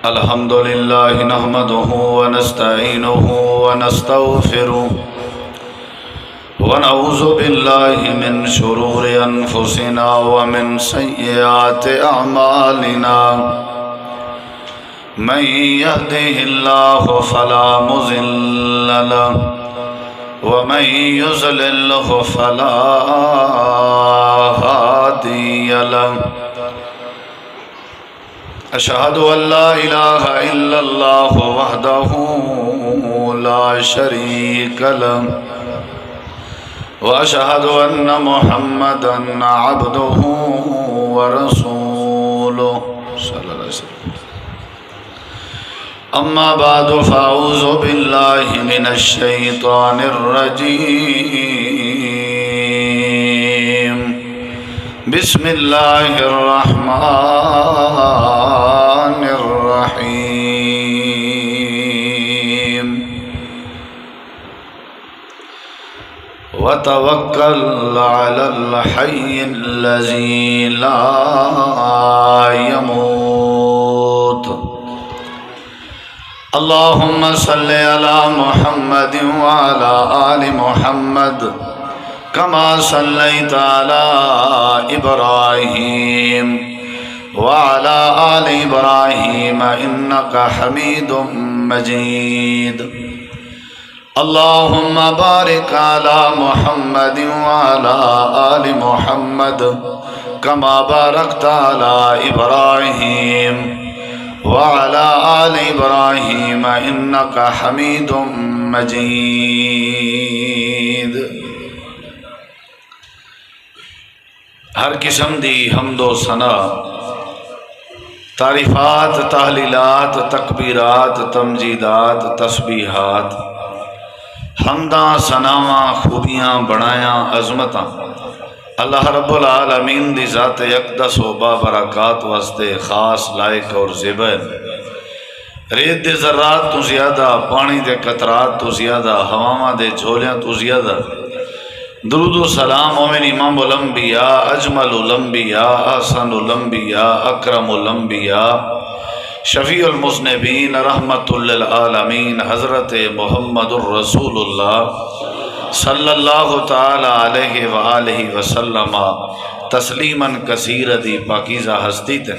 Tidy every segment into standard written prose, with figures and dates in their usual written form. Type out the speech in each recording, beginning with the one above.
الحمد لله نحمده ونستعينه ونستغفره ونعوذ بالله من شرور أنفسنا ومن سيئات أعمالنا من يهده الله فلا مضل له ومن يضلل فلا هادي له أشهد أن لا إله إلا الله وحده لا شريك له وأشهد أن محمدا عبده ورسوله صلى الله عليه وسلم. أما بعد فأعوذ بالله من الشيطان الرجيم. بسم الله الرحمن الرحيم. وتوكل على الحي الذي لا يموت. اللهم صل على محمد وعلى آل محمد كما صليت على إبراهيم وعلى آل إبراهيم إنك حميد مجيد. اللهم بارك على محمد وعلى آل محمد كما باركت على إبراهيم وعلى آل إبراهيم إنك حميد مجيد. ہر قسم دی حمد و ثنا، تعریفات، تحلیلات، تکبیرات، تمجیدات، تسبیحات، حمداں، ثناواں، خوبیاں، بڑایاں، عظمتاں اللہ رب العالمین دی ذات اقدس و بابرکات واسطے خاص لائق اور زیبا. ریت دے ذرات تو زیادہ، پانی دے قطرات تو زیادہ، ہواواں دے جھولیاں تو زیادہ درود و سلام مومن امام الانبیاء، اجمل الانبیاء، احسن الانبیاء، اکرم الانبیاء، شفیع المذنبین، رحمت للعالمین، حضرت محمد الرسول اللہ صلی اللہ تعالی علیہ وآلہ وسلم تسلیما کثیر دی پاکیزہ ہستی تے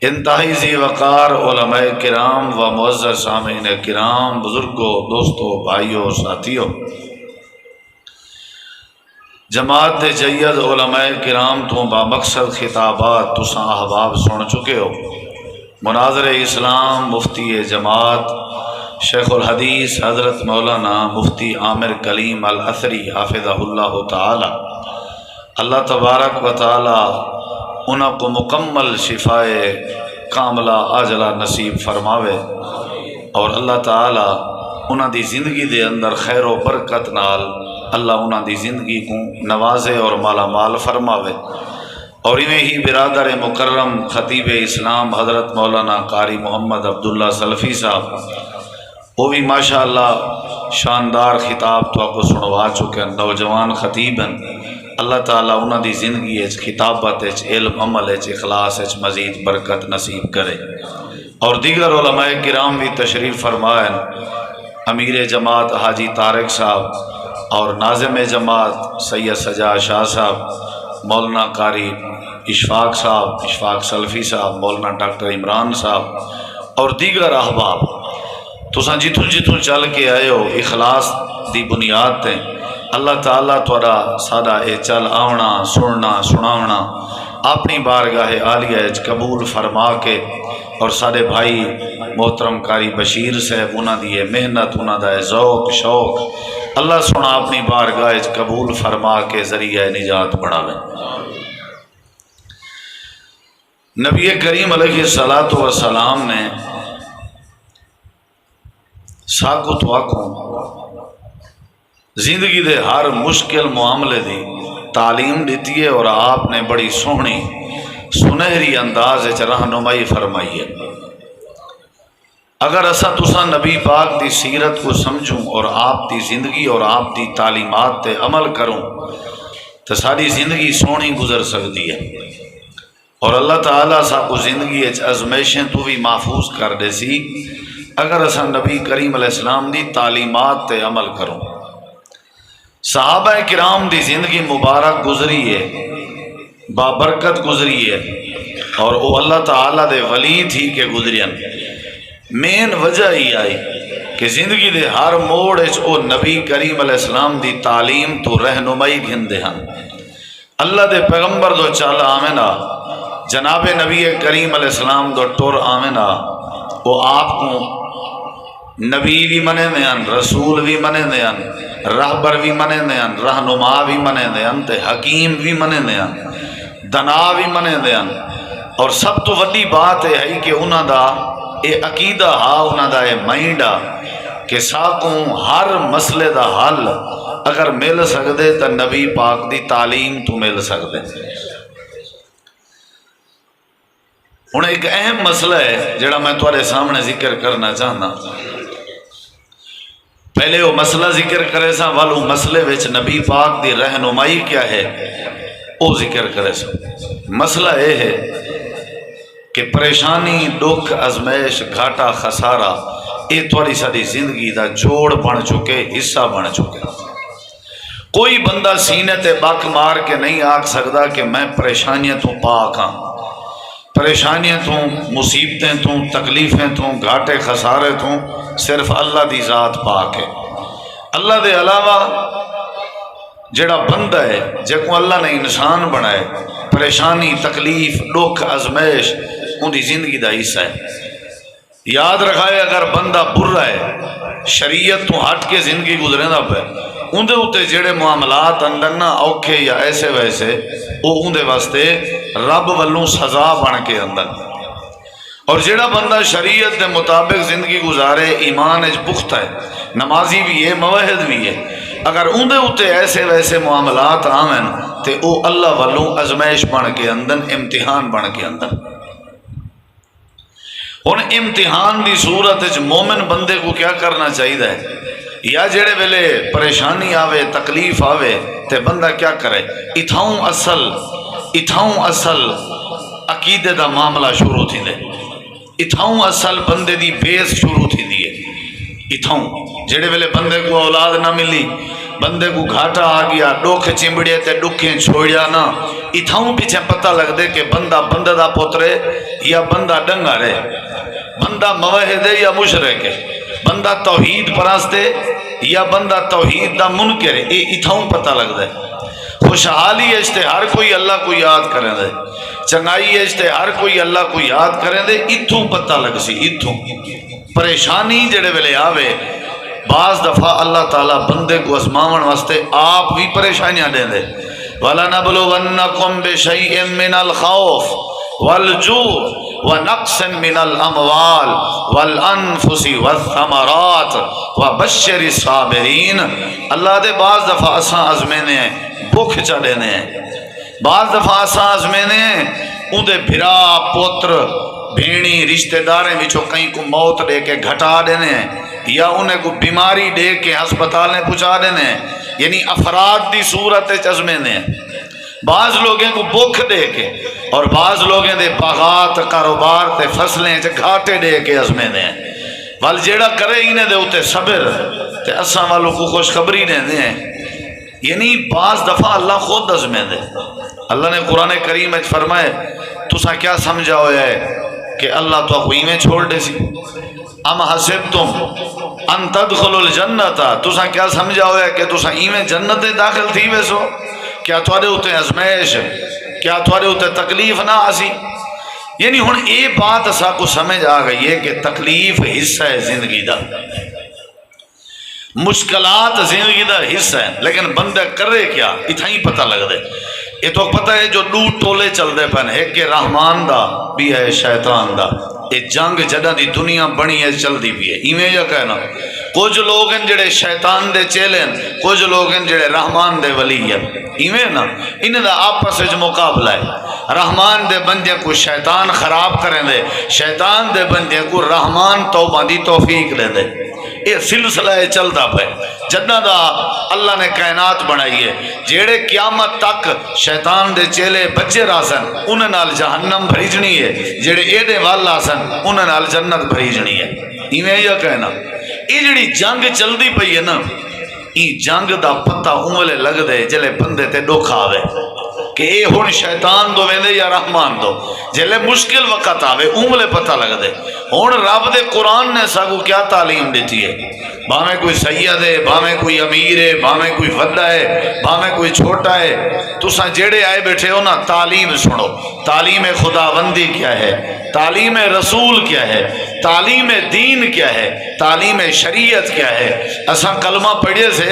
انتہائی ذی وقار علماء کرام و معزز سامعین کرام، بزرگوں، دوستوں، بھائیوں، ساتھیوں، جماعت دے جید علماء کرام تو با مقصد خطابات تساں احباب سن چکے ہو. مناظر اسلام مفتی جماعت شیخ الحدیث حضرت مولانا مفتی عامر کلیم الاثری حافظہ اللہ تعالی، اللہ تبارک و تعالی انہاں کو مکمل شفائے کاملہ عاجلہ نصیب فرماوے، اور اللہ تعالی انہاں دی زندگی دے اندر خیر و برکت نال اللہ انہاں دی زندگی کو نوازے اور مالا مال فرماوے. اور انہیں ہی برادر مکرم خطیب اسلام حضرت مولانا قاری محمد عبداللہ سلفی صاحب، وہ بھی ماشاءاللہ شاندار خطاب تو آپ کو سنوا چکے ہیں، نوجوان خطیب ہیں. اللہ تعالیٰ انہاں دی زندگی خطابت علم عمل اخلاص مزید برکت نصیب کرے. اور دیگر علماء کرام بھی تشریف فرمائیں، امیر جماعت حاجی طارق صاحب اور ناظم جماعت سید سجاد شاہ صاحب، مولانا قاری اشفاق صاحب، اشفاق سلفی صاحب، مولانا ڈاکٹر عمران صاحب اور دیگر احباب، تساں جتوں جتوں چل کے آئے ہو اخلاص دی بنیاد تے اللہ تعالیٰ تھوڑا سادہ اے چل آونا، سننا، سناونا اپنی بارگاہ عالیہ قبول فرما کے، اور سارے بھائی محترم قاری بشیر صاحب انہاں دی محنت، انہاں دا ذوق شوق اللہ سنا اپنی بارگاہ قبول فرما کے ذریعہ نجات بڑھاوے. نبی کریم علیہ السلام نے ساکو تو آکھوں زندگی دے ہر مشکل معاملے دی تعلیم دیتی ہے، اور آپ نے بڑی سونی سنہری انداز رہنمائی فرمائی ہے. اگر اسا تساں نبی پاک دی سیرت کو سمجھوں اور آپ دی زندگی اور آپ دی تعلیمات تے عمل کروں تو ساری زندگی سونی گزر سکتی ہے. اور اللہ تعالیٰ سا کو زندگی ازمائشیں تو بھی محفوظ کر دے سی اگر اساں نبی کریم علیہ السلام دی تعلیمات تے عمل کروں۔ صحابہ کرام دی زندگی مبارک گزری ہے، بابرکت گزری ہے، اور وہ اللہ تعالیٰ دے ولی تھی کہ گزرین۔ مین وجہ ہی آئی کہ زندگی دے ہر موڑ او نبی کریم علیہ السلام دی تعلیم تو رہنمائی گھندے ہن۔ اللہ دے پیغمبر دو چال آمنا، جناب نبی کریم علیہ السلام دو ٹور آمنا، وہ آپ کو نبی بھی منے دیان، رسول بھی منے دیان، رہبر بھی منے دیان، رہنما بھی منے دیان، تے حکیم بھی منے دیان، دنا بھی منے دیان۔ اور سب تو وڈی بات ہے کہ انہاں دا اے عقیدہ ہا، انہاں دا اے مائنڈ آ کہ ساکوں ہر مسئلے دا حل اگر مل سکدے تو نبی پاک دی تعلیم تو مل سکدے۔ ہن ایک اہم مسئلہ ہے جڑا میں تمہارے سامنے ذکر کرنا چاہنا۔ پہلے وہ مسئلہ ذکر کرے سا، والو مسئلے وچ نبی پاک دی رہنمائی کیا ہے وہ ذکر کرے سا۔ مسئلہ یہ ہے کہ پریشانی، دکھ، ازمائش، گھاٹا، خسارہ یہ تھوڑی ساری زندگی دا جوڑ بن چکے، حصہ بن چکے۔ کوئی بندہ سینے تے بک مار کے نہیں آکھ سکتا کہ میں پریشانیاں تو پاک ہاں، پریشانیاں تو، مصیبتیں تو، تکلیفیں تو، گھاٹے خسارے تو صرف اللہ دی ذات پاک ہے۔ اللہ دے علاوہ جڑا بندہ ہے جے کو اللہ نے انسان بنائے، پریشانی، تکلیف، دکھ، ازمائش ان دی زندگی دا حصہ ہے۔ یاد رکھائے اگر بندہ برا ہے، شریعت تو ہٹ کے زندگی گزرے نہ پہ، اندے ہوتے جڑے معاملات اندر نہ اوکھے یا ایسے ویسے وہ اندے واسطے رب والوں سزا بن کے اندر۔ اور جڑا بندہ شریعت دے مطابق زندگی گزارے، ایمان اچ پختہ ہے، نمازی بھی ہے، موحد بھی ہے، اگر اندے ہوتے ایسے ویسے معاملات آمن تے او اللہ والوں ازمائش بن کے اندر، امتحان بن کے اندر۔ ان امتحان دی صورت وچ مومن بندے کو کیا کرنا چاہیے ہے؟ یا جڑے ویلے پریشانی آوے، تکلیف آوے تے بندہ کیا کرے؟ اتھاؤں اصل عقیدے دا معاملہ شروع تھی دے، اتھاؤں اصل بندے دی بیس شروع تھی دیئے۔ اتھاؤں جڑے ویلے بندے کو اولاد نہ ملی، بندے کو گھاٹا آ گیا، ڈوکھ چمبڑے تے ڈکھیں چھوڑیا نہ، اتھاؤں پیچھے پتہ لگ دے کہ بندہ بندہ دا پوترے یا بندہ ڈنگا رہے، بندہ موحد ہے یا مشرک ہے، بندہ توحید پرستے یا بندہ توحید دا منکر ہے، یہ اتھاؤں پتہ لگ دے۔ خوشحالی اجتے ہر کوئی اللہ کو یاد کریں دے، چنگائی اجتے ہر کوئی اللہ کو یاد کریں دے، اتھوں پتہ لگ سی۔ اتھوں پریشانی جڑے ویلے آوے، بعض دفعہ اللہ تعالیٰ بندے کو ازماون واسطے آپ بھی پریشانیاں دیں دے۔ وَلَنَبْلُوَنَّكُمْ بِشَيْءٍ مِّنَ الْخَوْفِ وَالْجُوعِ وَنَقْصٍ مِّنَ الْأَمْوَالِ وَالْأَنفُسِ وَالثَّمَرَاتِ وَبَشِّرِ الصَّابِرِينَ۔ اللہ دے بعض دفعہ اساں ازمینے ہیں، بھوک چڑھنے ہیں، بعض دفعہ اساں ازمینے ہیں، اندے بھرا، پوتر، بھینی، رشتہ داریں وچوں کہیں کو موت دے کے گھٹا دینے ہیں، یا انہیں کو بیماری دے کے ہسپتالیں پہنچا دینے ہیں، یعنی افراد دی صورت ازمینے ہیں۔ بعض لوگیں کو بھوک دے کے اور بعض لوگیں دے باغات، کاروبار تے فصلیں گھاٹے دے کے ازمینے ہیں۔ وال جیڑا کرے انہیں دے اتے صبر تے اساں والوں کو خوشخبری دینے ہیں، یعنی بعض دفعہ اللہ خود ازمے دے۔ اللہ نے قرآن کریم میں فرمائے تساں کیا سمجھا ہویا ہے کہ اللہ تو کوئی میں چھوڑ دے سی؟ ام حسبتم ان تدخلوا الجنت، تساں کیا سمجھا ہویا ہے کہ تساں ایویں جنت داخل تھی ویسو؟ کیا تھوڑے ہوتے ازمائش، کیا تھوڑے ہوتے تکلیف نہ آسی؟ یعنی ہن اے بات اسا کو سمجھ آ گئی ہے کہ تکلیف حصہ ہے زندگی دا، مشکلات زندگی دا حصہ ہے، لیکن بندہ کرے کیا اتھا ہی پتہ لگ دے۔ یہ تو پتہ ہے جو دو ٹولے چل دے پن، ایک کہ رحمان دا بھی ہے شیطان دا، یہ جنگ جدہ دی دنیا بنی ہے چل دی بھی ہے، ایویں یا کہنا کچھ لوگ ہیں جڑے شیطان دے چیلے ہیں، کچھ لوگ ہیں جڑے رحمان دے ولی ہیں، ایویں نا انہیں دا آپس وچ مقابلہ ہے۔ رحمان دے بندے کو شیطان خراب کریں دے، شیطان دے بندے کو رحمان توبہ دی توفیق دے دے، یہ سلسلہ چلتا پہ جنہ دا اللہ نے کائنات بنائی ہے جیڑے قیامت تک شیطان دے چیلے بچے راسن انہاں نال جہنم بھریجنی ہے، جیڑے ایدے والا سن انہاں نال جنت بھریجنی ہے۔ ایویں یا کہنا یہ جڑی جنگ چلدی پئی ہے نا، ای جنگ دا پتہ اونلے لگ دے جلے بندے تے ڈوکھا آوے کہ اے ہن شیطان دو ویندے یا رحمان دو، جلے مشکل وقت آوے اونلے پتہ لگ دے۔ ہن رب دے قرآن نے ساگو کیا تعلیم دیتی ہے، بھاویں کوئی سید ہے، بھاویں کوئی امیر ہے، بھاویں کوئی وڈا ہے، بھاویں کوئی چھوٹا ہے، تساں جیڑے آئے بیٹھے ہو نا تعلیم سنو۔ تعلیم خداوندی کیا ہے، تعلیم رسول کیا ہے، تعلیم دین کیا ہے، تعلیم شریعت کیا ہے۔ اساں کلمہ پڑھے سے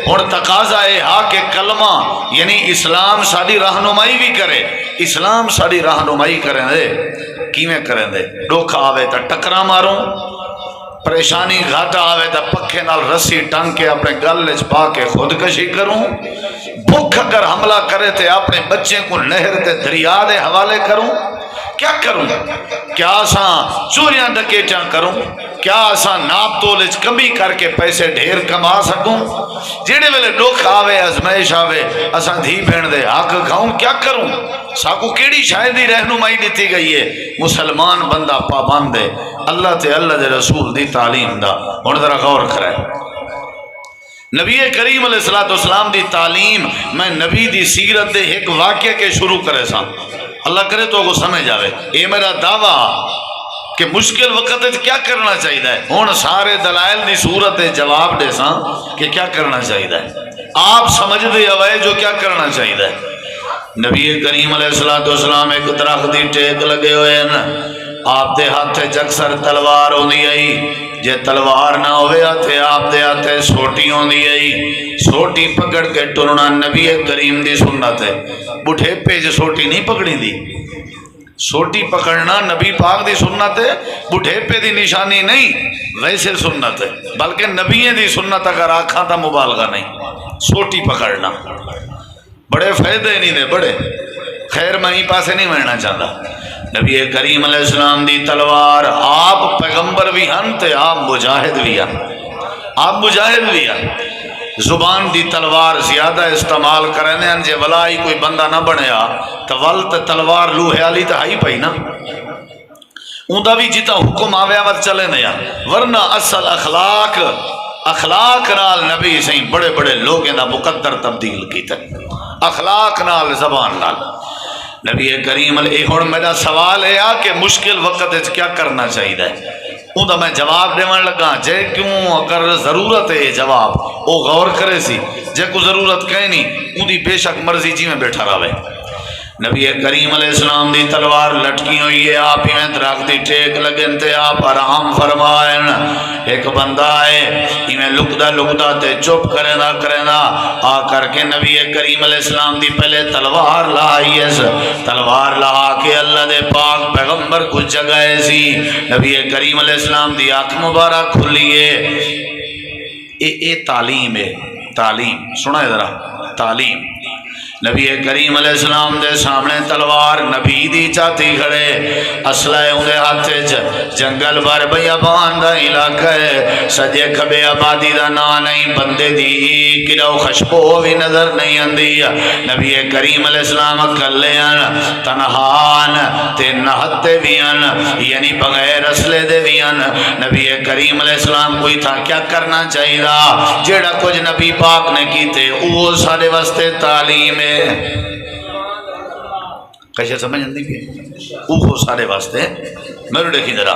ہن تقاضا ہے ہاں کہ کلمہ یعنی اسلام ساری رہنمائی بھی کرے، اسلام ساری رہنمائی کریں دے، کیویں کریں دے؟ ڈوکھا آوے تا ٹکرا ماروں، پریشانی گھاٹا آوے تا پکھے نال رسی ٹنگ کے اپنے گل وچ پا کے خودکشی کروں، بھوک اگر حملہ کرے تے اپنے بچے کو نہر تے دریا دے حوالے کروں، کیا کروں؟ کیا اساں چوریاں ڈکیٹیاں کروں؟ کیا اساں ناپ تولچ کمی کر کے پیسے ڈھیر کما سکوں؟ جیڑے ویلے دکھ آوے ازمائش آوے اساں دھی بھیڑ دے حق کھاؤں، کیا کروں؟ ساکو کیڑی شاہدی رہنمائی دیتی گئی ہے؟ مسلمان بندہ پابند ہے اللہ تے اللہ دے رسول دی تعلیم دا۔ ہن ذرا غور کرے نبی کریم علیہ السلام دی تعلیم، میں نبی دی سیرت دے ایک واقعے کے شروع کرے سا، اللہ کرے تو کو سمجھ آوے۔ اے میرا دعویٰ کہ مشکل وقت کیا کرنا چاہیے ہے، ہون سارے دلائل دی صورت جواب دے سا کہ کیا کرنا چاہیے ہے، آپ سمجھ دے ہوئے جو کیا کرنا چاہیے ہے۔ نبی کریم علیہ السلام ایک درخت دی ٹیک لگے ہوئے ہیں، آپ دے ہاتھ اکثر تلوار ہوندی آئی، جے تلوار نہ ہوئے ہاتھے آپ دے ہاتھے سوٹی ہوندی آئی، سوٹی پکڑ کے ٹرنا نبی کریم دی سنت ہے۔ بڑھے پہ جو سوٹی نہیں پکڑی دی، سوٹی پکڑنا نبی پاک دی سنت ہے، بڑھے پہ دی نشانی نہیں، ویسے سنت ہے، بلکہ نبی دی سنت اگر آکھاں تا مبالغہ نہیں۔ سوٹی پکڑنا بڑے فائدے نہیں دے، بڑے خیر میں ہی پاسے نہیں مہنا چاہتا۔ نبی کریم علیہ السلام دی تلوار، آپ پیغمبر بھی ہن تے آپ مجاہد بھی ہن، آپ مجاہد بھی ہن، زبان دی تلوار زیادہ استعمال کرنے ہیں، جے ولائی کوئی بندہ نہ بنیا تو ولت تلوار لوہے والی تو ہائی پئی نا، اوندا بھی جیتا حکم آوے آوت چلے نیا، ورنہ اصل اخلاق نال نبی سہیں بڑے بڑے لوگ دا مقدر تبدیل کیتا، اخلاق نال زبان نال۔ نبی کریم علیہ ہن میرا سوال ہے کہ مشکل وقت کیا کرنا چاہیے، اون دا میں جواب دیون لگا، جے کیوں اگر ضرورت ہے جواب او غور کرے سی، جے کو ضرورت کہیں نہیں اون دی بے شک مرضی جی میں بیٹھا رہے۔ نبی کریم علیہ السلام دی تلوار لٹکی ہوئی ہے، آپ ہی میں درخت دی ٹیک لگن تے آپ آرام فرمائیں، ایک بندہ آئے ہمیں لکدا تے چپ کرنا آ کر کے نبی کریم علیہ السلام دی پہلے تلوار لائی ہے، تلوار لا کے اللہ دے پاک پیغمبر کو جگائے سی، نبی کریم علیہ السلام دی آنکھ مبارک کھلیے۔ اے تعلیم ہے، تعلیم سنا ہے ذرا، تعلیم۔ نبی کریم علیہ السلام دے سامنے تلوار نبی دی چاتی کھڑے، اسلحے اندے ہاتھے جنگل بار بیابان دا علاقہ ہے، سجے کھبے آبادی دا نا نہیں، بندے دی کڑو خشبو بھی نظر نہیں آندی۔ نبی کریم علیہ السلام کلے آن، تنہان تے نہتے بھی آن، یعنی بغیر اسلحے دے بھی آن۔ نبی کریم علیہ السلام کوئی تھا کیا کرنا چاہیے دا، جیڑا کچھ نبی پاک نے کیتے وہ سارے واسطے تعلیم ہے، کیسے سمجھ نہیں پی اوہ سارے واسطے۔ میرے دیکھی ذرا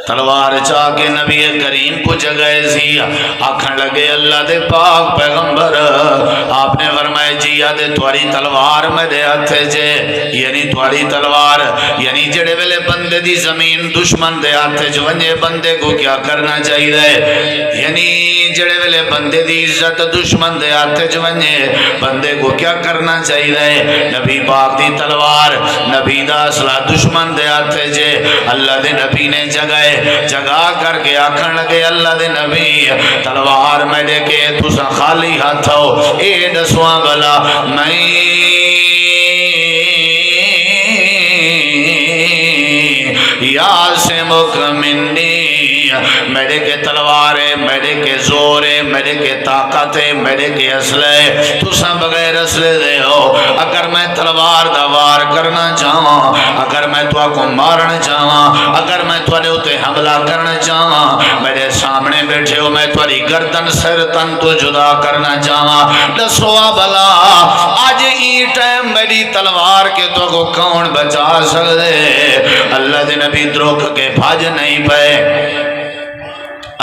تلوار چاہ کے نبی کریم کو جگائے سی، آکھن لگے اللہ دے پاک پیغمبر، آپ نے فرمائے جی آدھے تواری تلوار میں دے ہاتھے جے، یعنی تواری تلوار یعنی جڑے ویلے بندے دی زمین دشمن دے ہاتھے جو ونجے بندے کو کیا کرنا چاہیے، یعنی جڑے ویلے بندے دی عزت دشمن دے ہاتھے جو ونجے بندے کو کیا کرنا چاہیے۔ نبی پاک دی تلوار نبی دا اسلحہ دشمن دے ہاتھے جے، اللہ دے نبی نے جگائے، جگا کر کے آکھن لگے اللہ دے نبی تلوار میں دے کے تسا خالی ہاتھ ہو، اے دسواں بلا میں یاسمک منی نہیں، میرے کے تلوار ہے، میرے کے زور ہے، میرے کے طاقت ہے، میرے کے اسلحے تساں بغیر اسلحے دے ہو۔ اگر میں تلوار دا وار کرنا چاہواں، اگر میں تو کو مارنا چاہواں، اگر میں تھوڑے اتے حملہ کرنا چاہواں، میرے سامنے بیٹھے ہو، میں تھوڑی گردن سر تن تو جدا کرنا چاہواں، دسو بلا آج ای ٹائم میری تلوار کے تو کو کون بچا سکتے؟ اللہ دے نبی دروک کے بھاج نہیں پائے،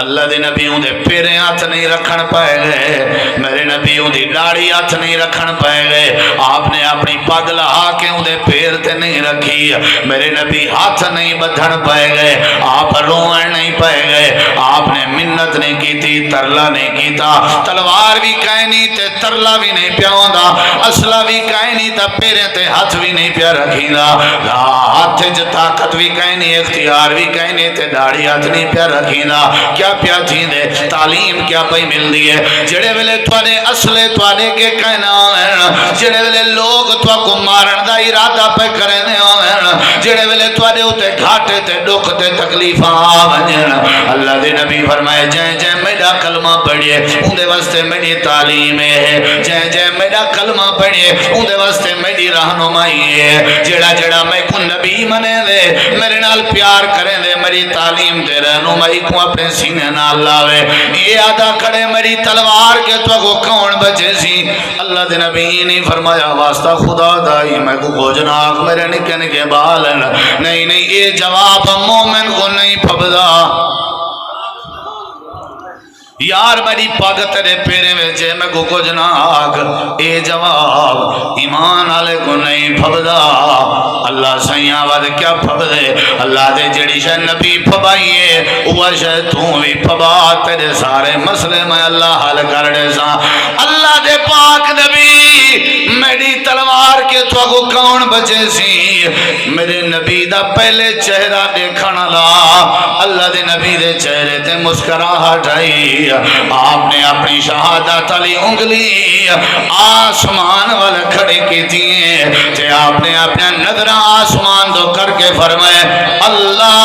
اللہ دے نبی دے پیرے ہاتھ نہیں رکھن پائے گئے، میرے نبی دی داڑھی ہاتھ نہیں رکھن پائے گئے، آپ نے اپنی پگ لہا کے دے پیر تے نہیں رکھی، میرے نبی ہاتھ نہیں بدھن پائے گئے، آپ روئن نہیں پائے گئے، آپ نے منت نہیں کی تھی، ترلا نہیں کیتا، تلوار بھی کہیں نہیں تے ترلا بھی نہیں پیاؤں دا، اسلحہ بھی کہیں نہیں تا پیرے تے ہاتھ بھی نہیں پیا رکھی دا، ہاتھ جو طاقت بھی کہیں نہیں، اختیار بھی کہیں نہیں تے داڑھی ہاتھ نہیں پیا رکھی دا، کیا پیا تھی دے تعلیم کیا پئی مل دی ہے؟ جڑے ویلے تواڈے اصلے تواڈے کے کہنا ہیں، جڑے ویلے لوگ توا کو مارن دا ارادہ پہ کریں ہیں، جڑے ویلے تواڈے اوتے گھاٹے تے دکھ تے تکلیفاں آویں، اللہ دے نبی فرمائے جے جے میرا کلمہ پڑھیے اون دے واسطے میری تعلیم ہے، جے جے میرا کلمہ پڑھیے اون دے واسطے میری رہنمائی ہے، جڑا جڑا میں کو نبی منے دے، میرے نال پیار کریں دے، میری تعلیم دے رہنمائی کو اپنے سینے نال لاوے، یہ آدھا کھڑے میری تلوار کے تو کو کون بچے سی؟ اللہ دے نبی نہیں فرمایا واسطہ خدا دائی میں کو جناک میرے نکے نکے بال نہیں، یہ جواب مومن کو نہیں پھبدا، یار میری پاگ تیرے پیرے میں جے میں کو کچھ نہ آگ، اے جواب ایمان آلے کو نہیں پھبدا۔ اللہ سیاں ود کیا پھب دے، اللہ دے جڑی شہ نبی پھبائیے وہ شہ توں بھی پھبا، تیرے سارے مسئلے میں اللہ حل کر دے سا۔ اللہ دے پاک نبی میری تلوار کے تو کو کون بچے سی؟ میرے نبی دا پہلے چہرہ دیکھنا لا، اللہ دے نبی دے چہرے تے مسکراہٹ آئی، آپ نے اپنی شہادت علی انگلی آسمان والے کھڑے کی تھی، تے آپ نے اپنا نظر آسمان دو کر کے فرمائے اللہ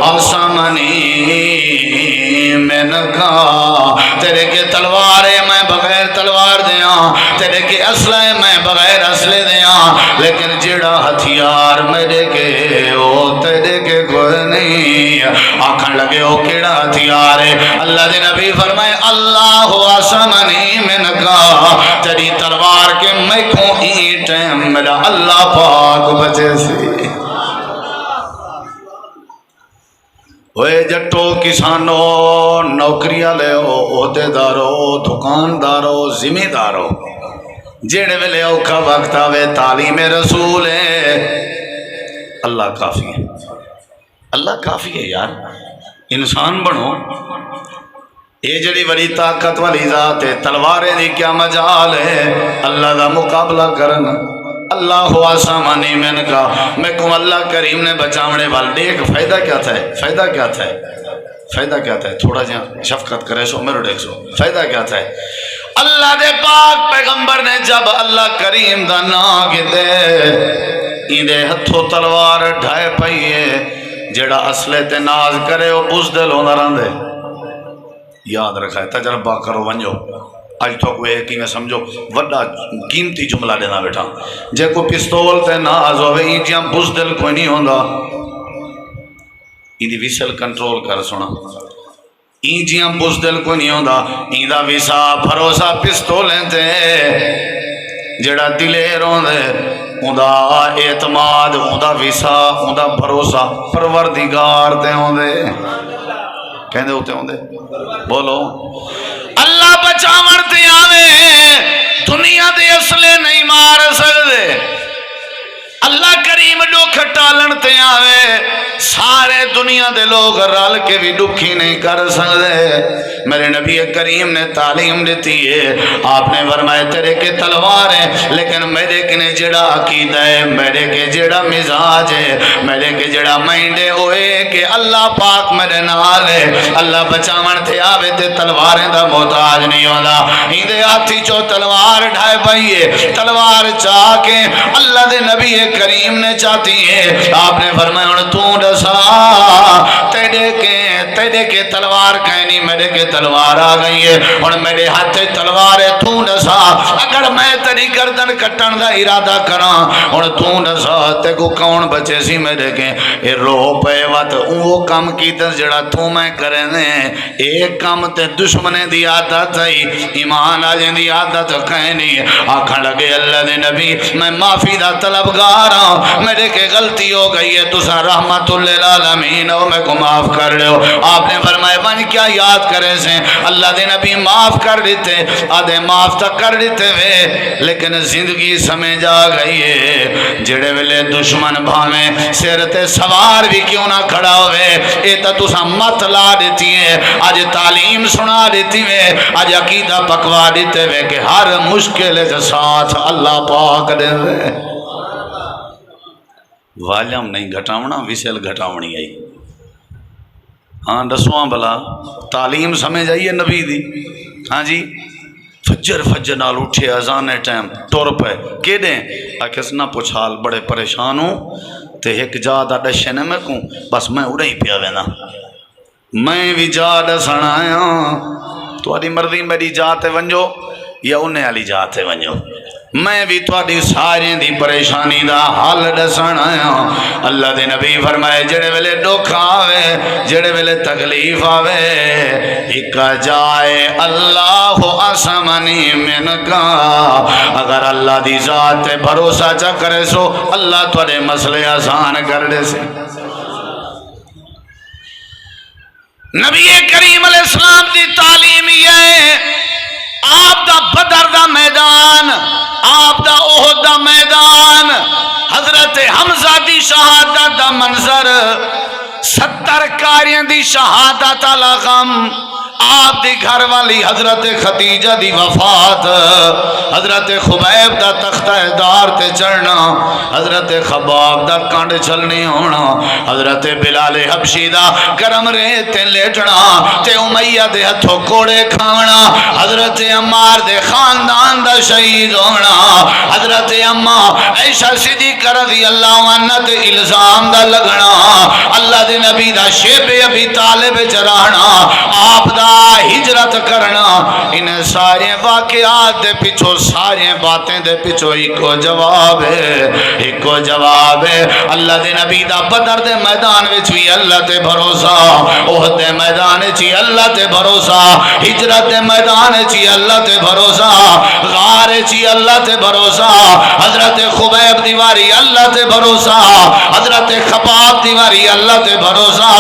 آسمانی میں نکا، تیرے کے تلوارے میں بغیر تلوار دیاں، تیرے کے اسلحے میں بغیر اسلحے دیاں، لیکن جڑا ہتھیار میرے کے او تیرے کے کوئی نہیں، آکھن لگے او کیڑا ہتھیار ہے؟ اللہ دے نبی فرمائے اللہ آسمانی میں نکا، تیری تلوار کے میں کو ہی ٹائم میرا اللہ پاک بچے سی۔ اوے جٹو کسانو نوکریاں لے عہدے دارو دکاندارو ذمہ دارو، جڑے ویلے اوکھا وقت آوے تعلیم رسول ہے، اللہ کافی ہے، اللہ کافی ہے یار، انسان بنو، یہ جڑی بڑی طاقت والی ذات ہے، تلواریں دی کیا مجال ہے اللہ دا مقابلہ کرنا۔ اللہ آسمانی میں نے کہا میں کو اللہ کریم نے بچاونے والے، ایک فائدہ کیا تھا ہے؟ فائدہ کیا تھا ہے؟ فائدہ کیا تھا ہے؟ تھوڑا جہاں شفقت کرے سو میرے دیکھ سو فائدہ کیا تھا ہے؟ اللہ دے پاک پیغمبر نے جب اللہ کریم دا نام دے ایندے ہتھوں تلوار ڈھائے پئیے، جڑا اصلے تے ناز کرے وہ بزدل ہونا رہندے، یاد رکھا ہے، تجربہ کرو ونجو، آج تو کوئی ایک ہی میں سمجھو وڈا قیمتی جملہ دینا بیٹھا، جے کو پستول تے ناز ہوئے اینجیاں بزدل کوئی نہیں ہوندا، ایندی ویسل کنٹرول کر سونا، اینجیاں بزدل کوئی نہیں ہوندا، ایندہ ویسا بھروسہ پستولیں تے جڑا دلیر ہوندے، اوندا اعتماد، اوندا ویسا، اوندا بھروسہ پروردگار تے ہوندے، کہندے ہوتے ہوندے بولو اللہ بچاون تے آوے، دنیا دے اصلے نہیں مار سکدے، اللہ کریم دکھ ٹالن تے آوے، سارے دنیا دنیا دے لوگ رل کے بھی دکھی نہیں کر سکتے۔ میرے نبی کریم نے تعلیم دیتی ہے، آپ نے فرمایا تیرے کے تلوار ہے لیکن میرے کے جڑا عقیدہ ہے، میرے کے جڑا مزاج ہے، میرے کے جڑا مائنڈے ہوئے کہ اللہ پاک میرے نال ہے، اللہ بچاون تے آوے تے تلواریں دا محتاج نہیں ہوتا۔ ہندے ہاتھی چو تلوار ڈھائے پائیے، تلوار چاہ کے اللہ دے نبی کریم نے چاہتی ہے۔ آپ نے فرمایا ہن تو دسا تیرے کے تلوار کہیں نہیں، میرے کے تلوار آ گئی ہے، ہن میرے ہاتھ تلوار ہے، تو دسا اگر میں تیری گردن کٹن دا ارادہ کراں ہن تو دسا تے کو کون بچے سی میرے کے؟ اے رو پے وت وہ کم کیتا جڑا تو میں کرے نے، ایک کم تے دشمنے دی عادت ہے، ایمان والے دی عادت کہیں نہیں۔ آکھن لگے اللہ دے نبی میں معافی دا طلبگار ہوں، میرے کے غلطی ہو گئی ہے، تسا رحمت للعالمین ہو، میں کو معاف کر لو۔ آپ نے فرمایا من کیا یاد کرے سے؟ اللہ دے نبی معاف کر دیتے، آدھے معاف تک کر دیتے ہوئے، لیکن زندگی سمجھ آ گئی ہے جڑے ویلے دشمن بھاویں سر تے سوار بھی کیوں نہ کھڑا ہوئے، اے تا تسا مت لا دیتی ہے، آج تعلیم سنا دیتی ہے، آج عقیدہ پکوا دیتے ہوئے کہ ہر مشکل کے ساتھ اللہ پاک دے ہوئے۔ والیم نہیں گھٹاونا، ویسل گھٹاونی آئی۔ ہاں دسواں بلا تعلیم سمجھ آئیے نبی دی۔ ہاں جی فجر نال اٹھے اذان ٹائم ٹور پے کہ دیں آکھس نہ پوچھال بڑے پریشان ہوں تے ایک جا دا ڈشے نے میں کوں بس میں اڑے ہی پیا وینا، میں بھی جا ڈسن آیا، تھوڑی مرضی میری جا تے ونجو یا انہیں والی جا تے ونجو، میں بھی تھوڑی ساری دی پریشانی دا حل دسن آیا۔ اللہ دے نبی فرمائے جڑے ویلے دکھ آوے، جڑے ویلے تکلیف آوے، ایک جائے اللہ اسمنی من کا، اگر اللہ دی ذات تے بھروسہ چا کرے سو اللہ تھوڑے مسئلے آسان کر دے سے۔ نبی کریم علیہ السلام دی تعلیم یہ ہے، آپ دا بدر دا میدان، آپ دا احد دا میدان، حضرت حمزہ دی شہادت دا منظر، 70 کاریاں دی شہادت علی غم، آپ دی گھر والی حضرت خدیجہ دی وفات، حضرت خبیب دا تختہ دار تے چڑھنا، حضرت خباب دا کنڈ چلنی ہونا، حضرت بلال حبشی دا گرم ریت تے لیٹنا تے امیہ دے ہتھوں کوڑے کھاونا، حضرت عمار دے خاندان دا شہید ہونا، حضرت اماں عائشہ صدیقہ رضی اللہ عنہ تے الزام دا لگنا، اللہ دے نبی دا شیب ابی طالب چرانا، آپ دا ہجرت کرنا، ان سارے واقعات دے پچھو سارے باتیں دے پچھو ایکو جواب ہے، ایکو جواب ہے۔ اللہ دے نبی دا بدر دے میدان وچ بھی اللہ تے بھروسہ، احد دے میدان وچ اللہ تے بھروسہ، ہجرت دے میدان وچ اللہ تے بھروسہ، غار وچ اللہ تے بھروسہ، حضرت خبیب دیواری اللہ تے بھروسہ، حضرت خباب دیواری اللہ تے بھروسہ۔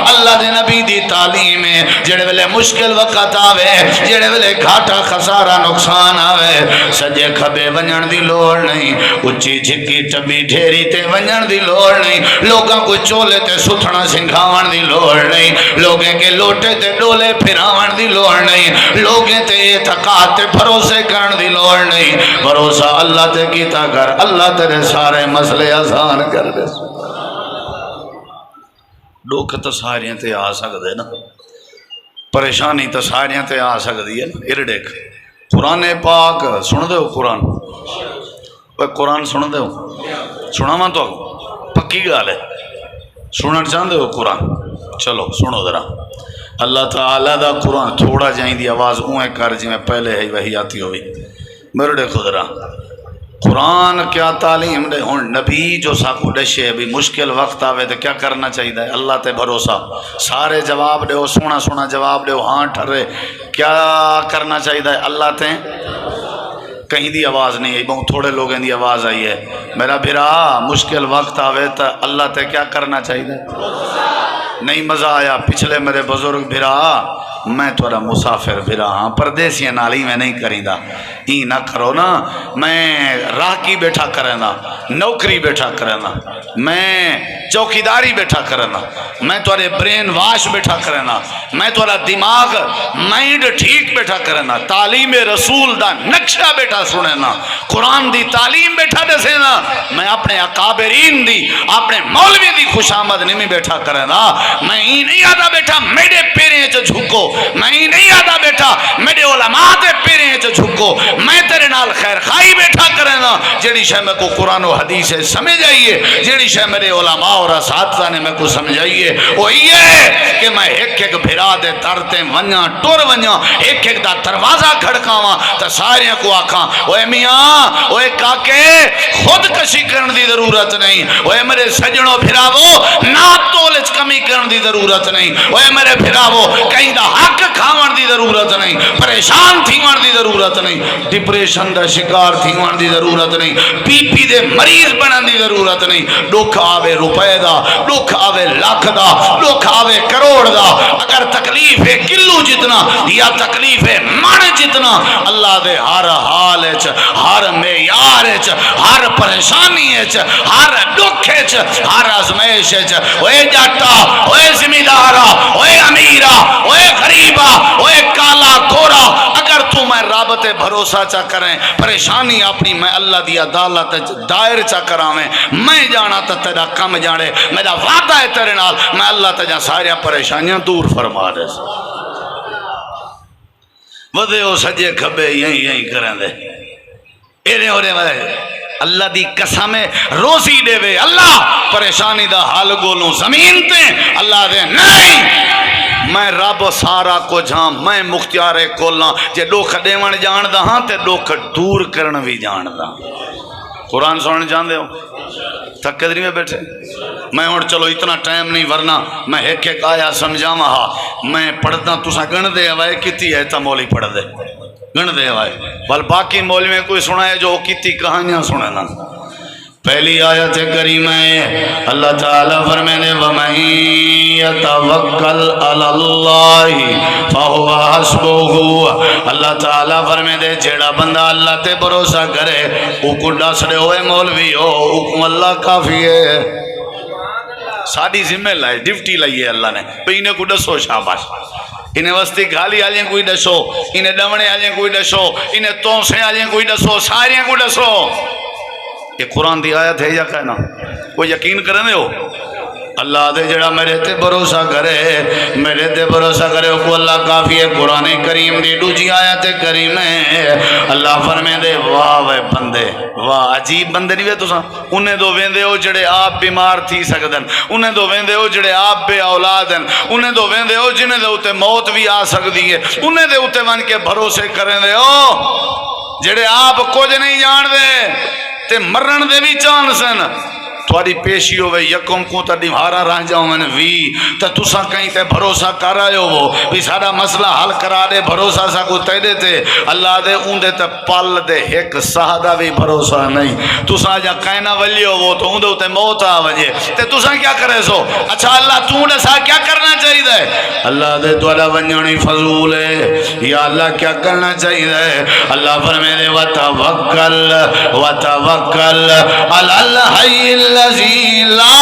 اللہ دے نبی دی تعلیم ہے، جڑے ویلے مشکل وقت آوے، جڑے ویلے گھاٹا خسارہ نقصان آوے، سجے کھبے ونجن دی لوڑ نہیں، اچھی جھکی ٹبی ڈھیری تے ونجن دی لوڑ نہیں، لوگاں کو چولے تے ستھنا سنگھاون دی لوڑ نہیں، لوگیں کے لوٹے تے ڈولے پھراون دی لوڑ نہیں، لوگیں تے اعتقاد تے بھروسے کرن دی لوڑ نہیں، بھروسہ اللہ تے کیتا کر، اللہ تیرے سارے مسئلے آسان کر دے۔ دکھ تو ساریاں تے آ سکدے نا، پریشانی تو ساریاں تے آ سکتی ہے نا۔ ار دیکھ قرآن پاک سن دے ہو، قرآن سن دے ہو، سنا تو پکی گال ہے، سننا چاہتے ہو قرآن؟ چلو سنو ذرا، اللہ تعالیٰ دا قرآن تھوڑا جائیں دی آواز اویں کر جی میں پہلے ہے وہی آتی ہوئی، میرے دیکھو ذرا قرآن کیا تعلیم دے ہوں۔ نبی جو ساکو ڈشے بھی مشکل وقت آوے تو کیا کرنا چاہیے؟ اللہ تے بھروسہ، سارے جواب دے ہو، سونا جواب دے ہو، ہاں ٹھرے، کیا کرنا چاہیے؟ اللہ تے کہیں دی آواز نہیں آئی، بہت تھوڑے لوگوں دی آواز آئی ہے، میرا بھرا مشکل وقت آوے تو اللہ تے کیا کرنا چاہیے؟ نہیں مزہ آیا پچھلے میرے بزرگ بھرا، میں تھوڑا مسافر بھرا ہاں، پردیسیاں نالی میں نہیں کریں دا، ہی نہ کرو نا، میں راہ کی بیٹھا کریں دا، نوکری بیٹھا کریں دا، میں چوکیداری بیٹھا کرنا، میں تھوڑے برین واش بیٹھا کرنا، میں تھوڑا دماغ مائنڈ ٹھیک بیٹھا کرنا، تعلیم رسول دا نقشہ بیٹھا سننا، قرآن دی تعلیم بیٹھا دسینا، میں اپنے اکابرین دی اپنے مولوی دی خوش آمد نہیں بیٹھا کرنا، میں ہی نہیں آدھا بیٹھا میرے پیریں چ جھکو، میں ہی نہیں آدھا بیٹھا میرے علماء دے پیریں چ جھکو، میں تیرے نال خیر خائی بیٹھا کرنا، جیڑی شے میں کو قرآن و حدیث سمجھ آئیے، جیڑی شے میرے علماء اور اساتذہ نے میں کو سمجھائیے، وہ یہ کہ میں ایک ایک بھرا دے ترتے ونیا ٹور ونیا، ایک ایک دا دروازہ کھڑکاواں تے سارے کو آکھاں اوے میاں اوے کاکے خود کشی کرن دی ضرورت نہیں، اوے میرے سجنوں بھراوو ناپ تول وچ کمی کرن دی ضرورت نہیں، اوے میرے بھراوو کہیں دا حق کھاون دی ضرورت نہیں، پریشان تھیون دی ضرورت نہیں، ڈپریشن دا شکار تھیون دی ضرورت نہیں، بی پی دے مریض بنن دی ضرورت نہیں، دکھ آوے روپے دا، دکھ آوے لاکھ دا، دکھ آوے کروڑ دا، اگر تکلیف ہے کلو جتنا یا تکلیف ہے من جتنا، اللہ دے ہر حال وچ ہر معیار وچ ہر پریشانی وچ ہر دکھ وچ ہر آزمائش وچ اوے جاٹا اوے زمیندارا اوے امیرا اوے غریبا اوے کالا گورا، اگر تو میں رب تے بھروسہ چا کریں پریشانی اپنی میں اللہ دی عدالت دائر چا کراویں، میں جانا تا تیرا کم جانے، میرا وعدہ ہے تیرے نال میں اللہ تجا سارے پریشانیاں دور فرما دے، ودے ہو سجے کھبے یہیں کریں دے، ایرے ہو رہے والے اللہ دی قسم روزی دے وے، اللہ پریشانی دا حال گولوں زمین تے اللہ دے نہیں، میں رب سارا کو جھاں میں مختیار کولاں، جے دکھ دیون جان دا ہاں تے دکھ دور کرن بھی جان دا، قرآن سنن جان دے ہو تھک قدری میں بیٹھے، میں اور چلو اتنا ٹائم نہیں ورنہ میں ایک ایک آیا سمجھاواں ہا، میں پڑھتا تساں گن دے ہوائے کتی ہے تا مولی پڑھ دے گن دے ہوائے، بل باقی مولی میں کوئی سنائے جو کتی کہانیاں سننا۔ پہلی آیت کریمہ ہے اللہ تعالیٰ فرمانے وَمَن يَتَوَكَّلْ عَلَى اللَّهِ فَهُوَ حَسْبُهُ، اللہ تعالیٰ فرمانے جیڑا بندہ اللہ تے بھروسہ کرے او کو ڈس دے ہوئے مولوی ہو او کو اللہ کافی ہے، ساری ذمہ لائے ڈیوٹی لائیے اللہ نے، تو انہیں کو ڈسو شاباش، انہیں وستی گھالی آلیں کوئی ڈسو، انہیں ڈمنے آلیں کوئی ڈسو، انہیں تونسیں آلیں کوئی ڈسو، ساریاں کو ڈسو، یہ قرآن دی آیت ہے یا کہنا کوئی یقین کرنے ہو، اللہ دے جڑا میرے تے بھروسہ کرے میرے تے بھروسہ کرے کو اللہ کافی ہے۔ قرآن کریم دی دوجی آیت کریم ہے اللہ فرمے دے واہ وے بندے واہ عجیب بندے نہیں وے تساں، انہیں دو ویندے ہو جڑے آپ بیمار تھی سکدن، انہیں دو ویندے ہو جڑے آپ بے اولاد ہیں، انہیں دو ویندے ہو جنہیں دے ہوتے موت بھی آ سکتی ہے، انہیں دے ہوتے ون کے بھروسے کریں دے ہو جڑے آپ کچھ نہیں جان دے تے مرن دے بھی چانسن، تھوڑی پیشی ہوئے یکم کو تا دیوارا رہ جاؤں میں وی تا تسا کہیں تے بھروسہ کر آئے ہو بھی سارا مسئلہ حل کرا دے، بھروسہ سا کو تے دے تے اللہ دے اون دے تے پل دے ایک سہدہ بھی بھروسہ نہیں، تسا جا کہنا ولی ہو تو اون دے تے موت آ وجے تے تسا کیا کرے سو، اچھا اللہ تو نے سا کیا کرنا چاہیے دے، اللہ دے دولا ونجانی فضول ہے یا اللہ کیا کرنا چاہیے دے، اللہ فرمے دے وَتَوَكَّلْ عَلَى الْحَيِّ الذي لا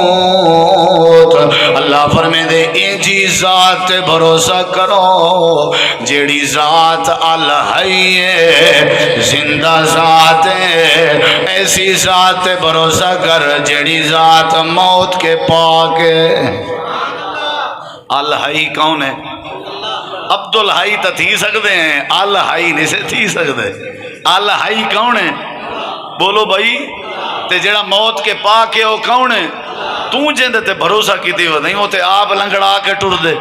يموت، اللہ فرمے دے ایجی ذات بھروسہ کرو جیڑی ذات الحی ہے زندہ ذات ہے، ایسی ذات بھروسہ کر جیڑی ذات موت کے پاک ہے۔ الحی کون ہے؟ عبد الحی تا تھی سکتے ہیں، الحی نہیں سے تھی سکتے، الحی کون ہے بولو بھائی، تے جڑا موت کے پاک ہے وہ کون ہے؟ تو جندے تے بھروسہ کیتی ہو نہیں ہوتے آپ لنگڑا کے ٹر دے،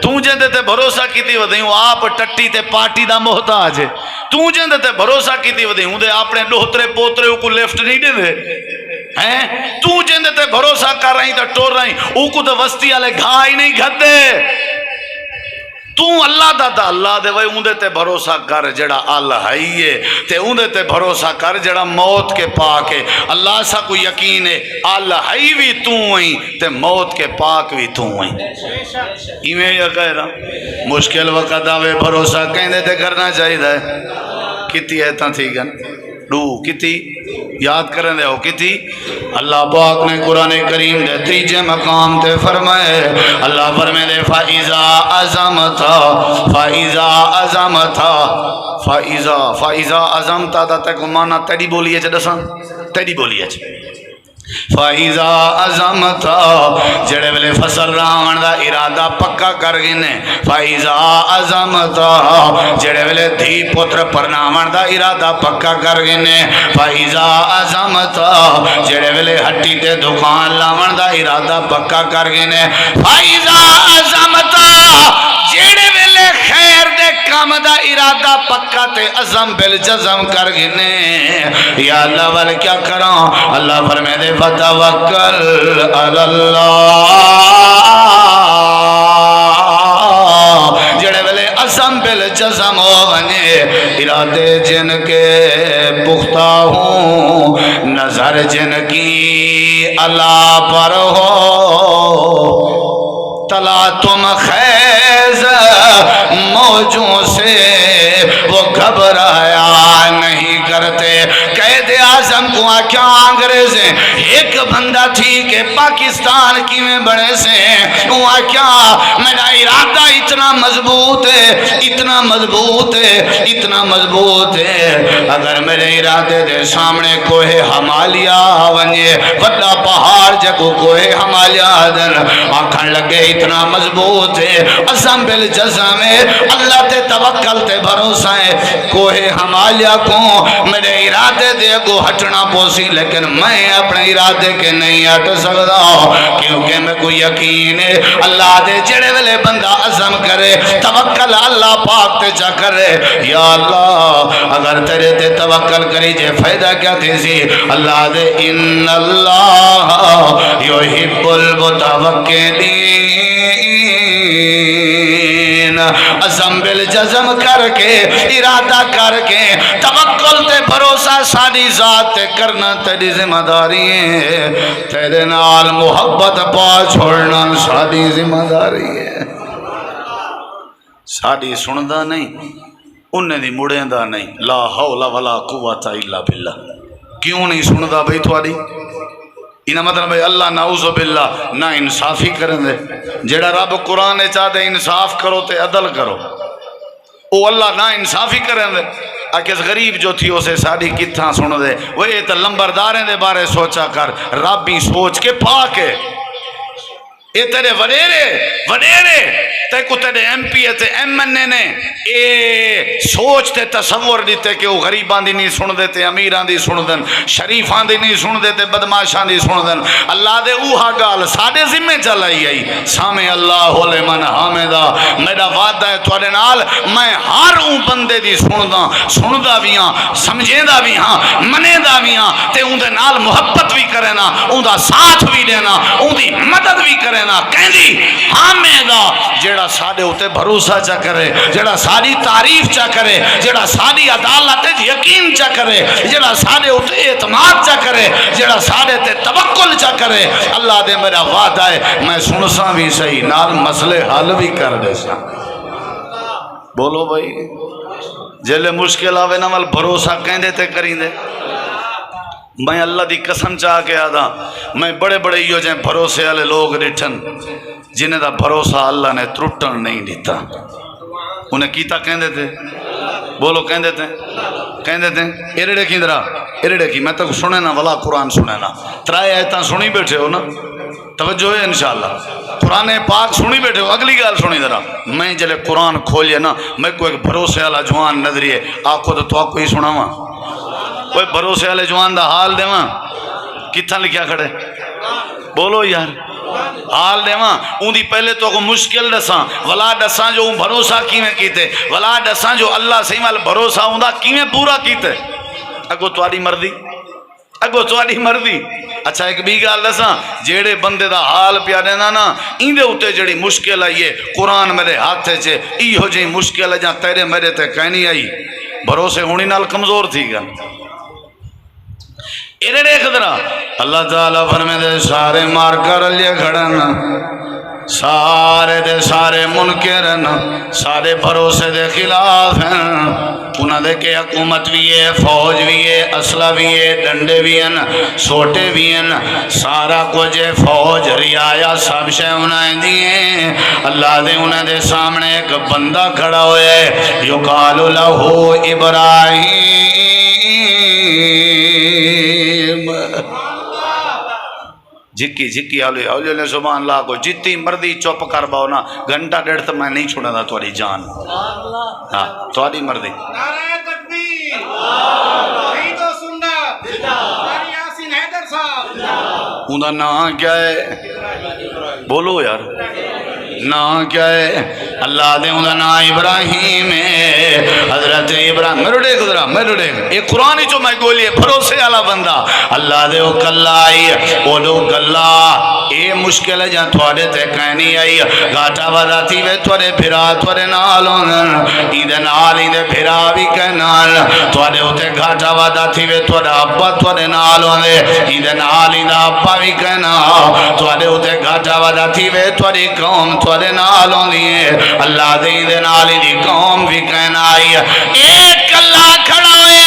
تو جندے تے بھروسہ کیتی ہو نہیں ہو آپ ٹٹی تے پارٹی دا محتاج ہے، تو جندے تے بھروسہ کیتی ہو نہیں ہوں دے اپنے ڈوہترے پوترے کو لیفٹ نہیں دے دے ہیں، تو جندے تے بھروسہ کر رہی تا ٹور رہی او کو تو وستی والے گھائی نہیں گھد دے، تو اللہ دا تا اللہ دے وے اوندے تے بھروسہ کر جڑا الحی ہے تے اوندے تے بھروسہ کر جڑا موت کے پاک ہے، اللہ سا کو یقین ہے الحی بھی تو ہیں تے موت کے پاک بھی تو ہیں، ایویں یا کہہ رہا مشکل وقت آوے بھروسہ کہندے تے کرنا چاہیے کتی ایتاں تھی گن ڈو کتی یاد کریں دے ہو کتی اللہ پاک نے قرآن کریم دے تیجے مقام تے فرمائے اللہ فرمائے دے فَإِذَا عَزَمْتَ فَإِذَا عَزَمْتَ فَإِذَا عَزَمْتَ دا تے کو مانا تیری بولیے چھ دساں تیری بولیے چھ فَإِذَا عَزَمْتَ جڑے ویلے فصل راون دا ارادہ پکا کر گنے فَإِذَا عَزَمْتَ جڑے ویلے دھی پتر پرناون دا ارادہ پکا کر گنے فَإِذَا عَزَمْتَ جڑے ویلے ہٹی تے دکان لاون دا ارادہ پکا کر گنے فَإِذَا عَزَمْتَ جڑے ویلے خیر دے کام دا ارادہ پکا تے عزم بالجزم کر گنے یا اللہ والے کیا کروں اللہ فرمائے دے فتوکل علی اللہ جڑے ویلے عزم بالجزم ہو بنے ارادے جن کے پختہ ہوں نظر جن کی اللہ پر ہو تلا تم خیز موجوں سے وہ گھبرایا نہیں کرتے قید اعظم کو کیا انگریزیں ایک بندہ تھی کہ پاکستان کی میں بڑے سے وہ کیا میرا ارادہ اتنا مضبوط ہے اتنا مضبوط ہے اتنا مضبوط ہے اگر میرے ارادے دے سامنے کوہ ہمالیہ ونجے بڑا پہاڑ جگو کوہ ہمالیہ دن آنکھن لگے اتنا مضبوط ہے عزم بالجزم ہے اللہ تے توکل تے بھروسہ ہے کوہ ہمالیہ کو میرے ارادے دے کو ہٹنا پوسی لیکن میں اپنے ارادے کے نہیں ہٹ سکتا کیونکہ میں کوئی یقین ہے اللہ دے جڑے ویلے بندہ عزم کرے توکل اللہ پاک تے چا کرے یا اللہ اگر تیرے تے توکل کری جے فائدہ کیا تھی سی اللہ دے ان اللہ یحب المتوکلین عزم بالجزم کر کے ارادہ کر کے توکل تے بھروسہ ساری ذات تے کرنا تیری ذمہ داری ہے تیرے نال محبت پا چھوڑنا ساری ذمہ داری ہے ساری سندا نہیں انہیں دی مڑیندہ نہیں لا حول ولا قوت الا باللہ کیوں نہیں سندا بھئی تھوڑی انہا مطلب ہے اللہ نعوذ باللہ نہ انصافی کریں دے جیڑا رب قرآن چاہ دے انصاف کرو تے عدل کرو او اللہ نہ انصافی کریں دے اکیس غریب جو تھی اسے ساری کتھاں سن دے وہ یہ تا لمبرداریں دے بارے سوچا کر ربی سوچ کے پاکے اے تیرے وڈیرے تے کو تیرے ایم پی تے ایم این اے نے اے سوچ تے تصور دیتے کہ وہ غریبان دی نہیں سن دیتے امیران دی سن دن شریفان دی نہیں سن دیتے بدماشان دی سن دن اللہ دے اوہا گال ساڑے ذمہ چلائی آئی سامع اللہ لمن حامدہ میرا وعدہ ہے توڑے نال میں ہر اون بندے دی سن دا بھی ہاں سمجھے دا بھی ہاں منے دا بھی ہاں تے اون دے نال محبت بھی کرنا اون دا ساتھ بھی دینا اون دی مدد بھی کرنا کہیں دی حامدہ جیڑا ساڑے ہوتے بھروسہ چا کرے جیڑا ساری تعریف چا کرے جیڑا ساری عدالت یقین چا کرے جیڑا ساڑے ہوتے اعتماد چا کرے جیڑا ساڑے تے توکل چا کرے اللہ دے میرا وعدہ ہے میں سنسا بھی صحیح نال مسئلے حل بھی کر دے سا بولو بھائی جیلے مشکل آوے نمال بھروسہ کہیں دیتے کریں دے میں اللہ دی قسم چاہ کے آدھا میں بڑے بڑے یہ جائیں بھروسے والے لوگ ڈٹھن جنہیں دا بھروسہ اللہ نے ترٹن نہیں دیتا انہیں کیتا کہیں دیتے بولو کہیں دیتے ایرڑے کی درہ ایرڑے کی میں تک سنے نا ولا قرآن سنے نا ترائے آیتاں سنی بیٹھے ہو نا توجہ ہے انشاءاللہ قرآن پاک سنی بیٹھے ہو اگلی گال سنی درہ میں جلے قرآن کھولئے نا میں کوئی ایک بھروسے والا جوان نظریے آکو تو آپ کو ہی سنا ہوا کوئی بھروسے والے جوان دا حال دے ماں کتھا لکھیا کھڑے بولو یار حال دے ماں اون دی پہلے تو کو مشکل دساں ولا دساں جو اون بھروسہ کیویں کیتے ولا دساں جو اللہ صحیح مال بھروسہ ہوندا کیویں پورا کیتے اگو تواڈی مرضی اچھا ایک بھی گال دساں جیڑے بندے دا حال پیا دینا نا ایندے اوتے جڑی مشکل آئی ہے قرآن میرے ہاتھے چے ایہو جی مشکل ہے جہاں تیرے میرے تے کہیں نہیں آئی بھروسے ہونی نال کمزور تھی گا ایرے خدرہ اللہ تعالیٰ فرمے دے سارے مار کر لیا کھڑن سارے دے سارے منکر سارے بھروسے دے خلاف ہیں انہاں دے کے حکومت بھی ہے فوج بھی ہے اسلحہ بھی ہے ڈنڈے بھی ہیں سوٹے بھی ہیں سارا کچھ فوج رعایا سب شے انہیں دیے اللہ دے انہاں دے سامنے ایک بندہ کھڑا ہوئے یقال لہو ابراہیم جھکی جھکی آلے سبحان اللہ کو جتنی مردی چپ کر باؤ نا گھنٹہ ڈیڑھ تو میں نہیں چھوڑا دا تھوڑی جان ہاں تھوڑی مردی نعرہ تکبیر شہید و سنت قاری یاسین حیدر صاحب اندھا نام کیا ہے بولو یار نام کیا ہے اللہ دے اندھا نام ابراہیم ہے حضرت ابراہیم میرے دیکھ ذرا میرے دیکھ ایک قرآن جو میں گولی ہے بھروسے والا بندہ اللہ دے وہ کلہ آئی وہ لوگ کلہ اے مشکل ہے جہاں تھوڑے تے کہنی آئی گاٹا ودا تھی وے تھوڑے پھرا تھوڑے نالوں ایدے نال ایدے پھرا بھی کہنال تھوڑے ہوتے گاٹا ودا تھی وے تھوڑے ابا تھوڑے نالوں ایدے نال ایدے ابا بھی کہنا تھوڑے ہوتے گاٹا ودا تھی وے تھوڑی قوم تھوڑے نالوں دیئے اللہ دے ایدے نال ایدی قوم بھی کہنا آئی ایک اللہ کھڑا ہوئے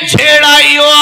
جھیڑا ہوا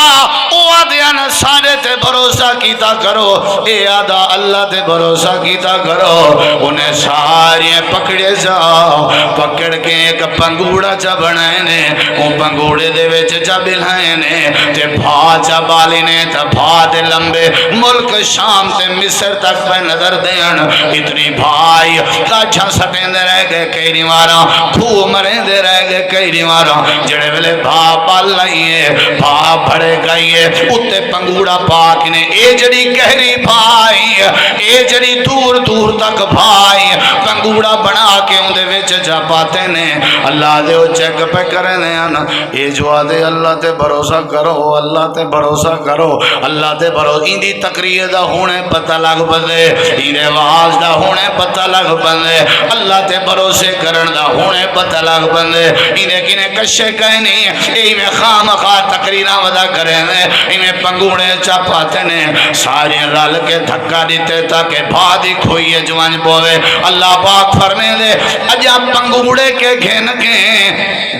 او آدھیان سارے تے بھروسہ کیتا کرو اے آدھا اللہ تے بھروسہ کیتا کرو انہیں ساری پکڑے جاؤ پکڑ کے ایک پنگوڑا چا بنائنے وہ پنگوڑے دے ویچ چا بلائنے تے بھا چا بالینے تے بھا دے لمبے ملک شام تے مصر تک پہ نظر دین اتنی بھائی کاچھا سٹیں دے رہ گئے کئی نیوارا کھو مریں دے رہ گئے کئی نیوارا جڑے ویلے بھا پال لائیے بھا بڑے گئیے اتے پنگوڑا پاک نے اے جڑی گہری بھائی اے جڑی دور دور تک بھائی پنگوڑا بنا کے اندے ویچ جا پاتے نے اللہ دے وہ چیک پہ کریں دے آنا اے جو آدھے اللہ تے بھروسہ کرو اللہ تے بھروسہ کرو اللہ تے بھروسہ ان دی تقریر دا ہونے پتہ لگ بندے ان دے واز دا ہونے پتہ لگ بندے اللہ تے بھروسے کرن دا ہونے پتہ لگ بندے ان دے کنے کشے کہنی اے میں خام خواہ تقریرہ ودا کریں دے انہیں پنگوڑے چاپاتے نے ساری رال کے دھکا دیتے تاکہ بھادی کھوئیے جوان بوے اللہ پاک فرمے دے اجا پنگوڑے کے گھن کے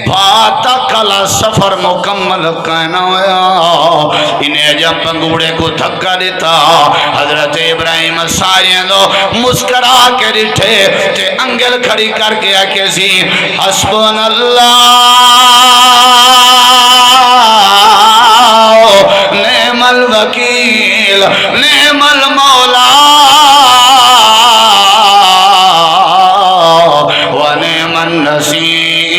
بھاتا کلا سفر مکمل کہنا ہویا انہیں اجا پنگوڑے کو دھکا دیتا حضرت ابراہیم ساری دو مسکرا کے ریٹھے تے انگل کھڑی کر گیا کسی حسبن اللہ نعم الوکیل نعم المولا ونعم النصیر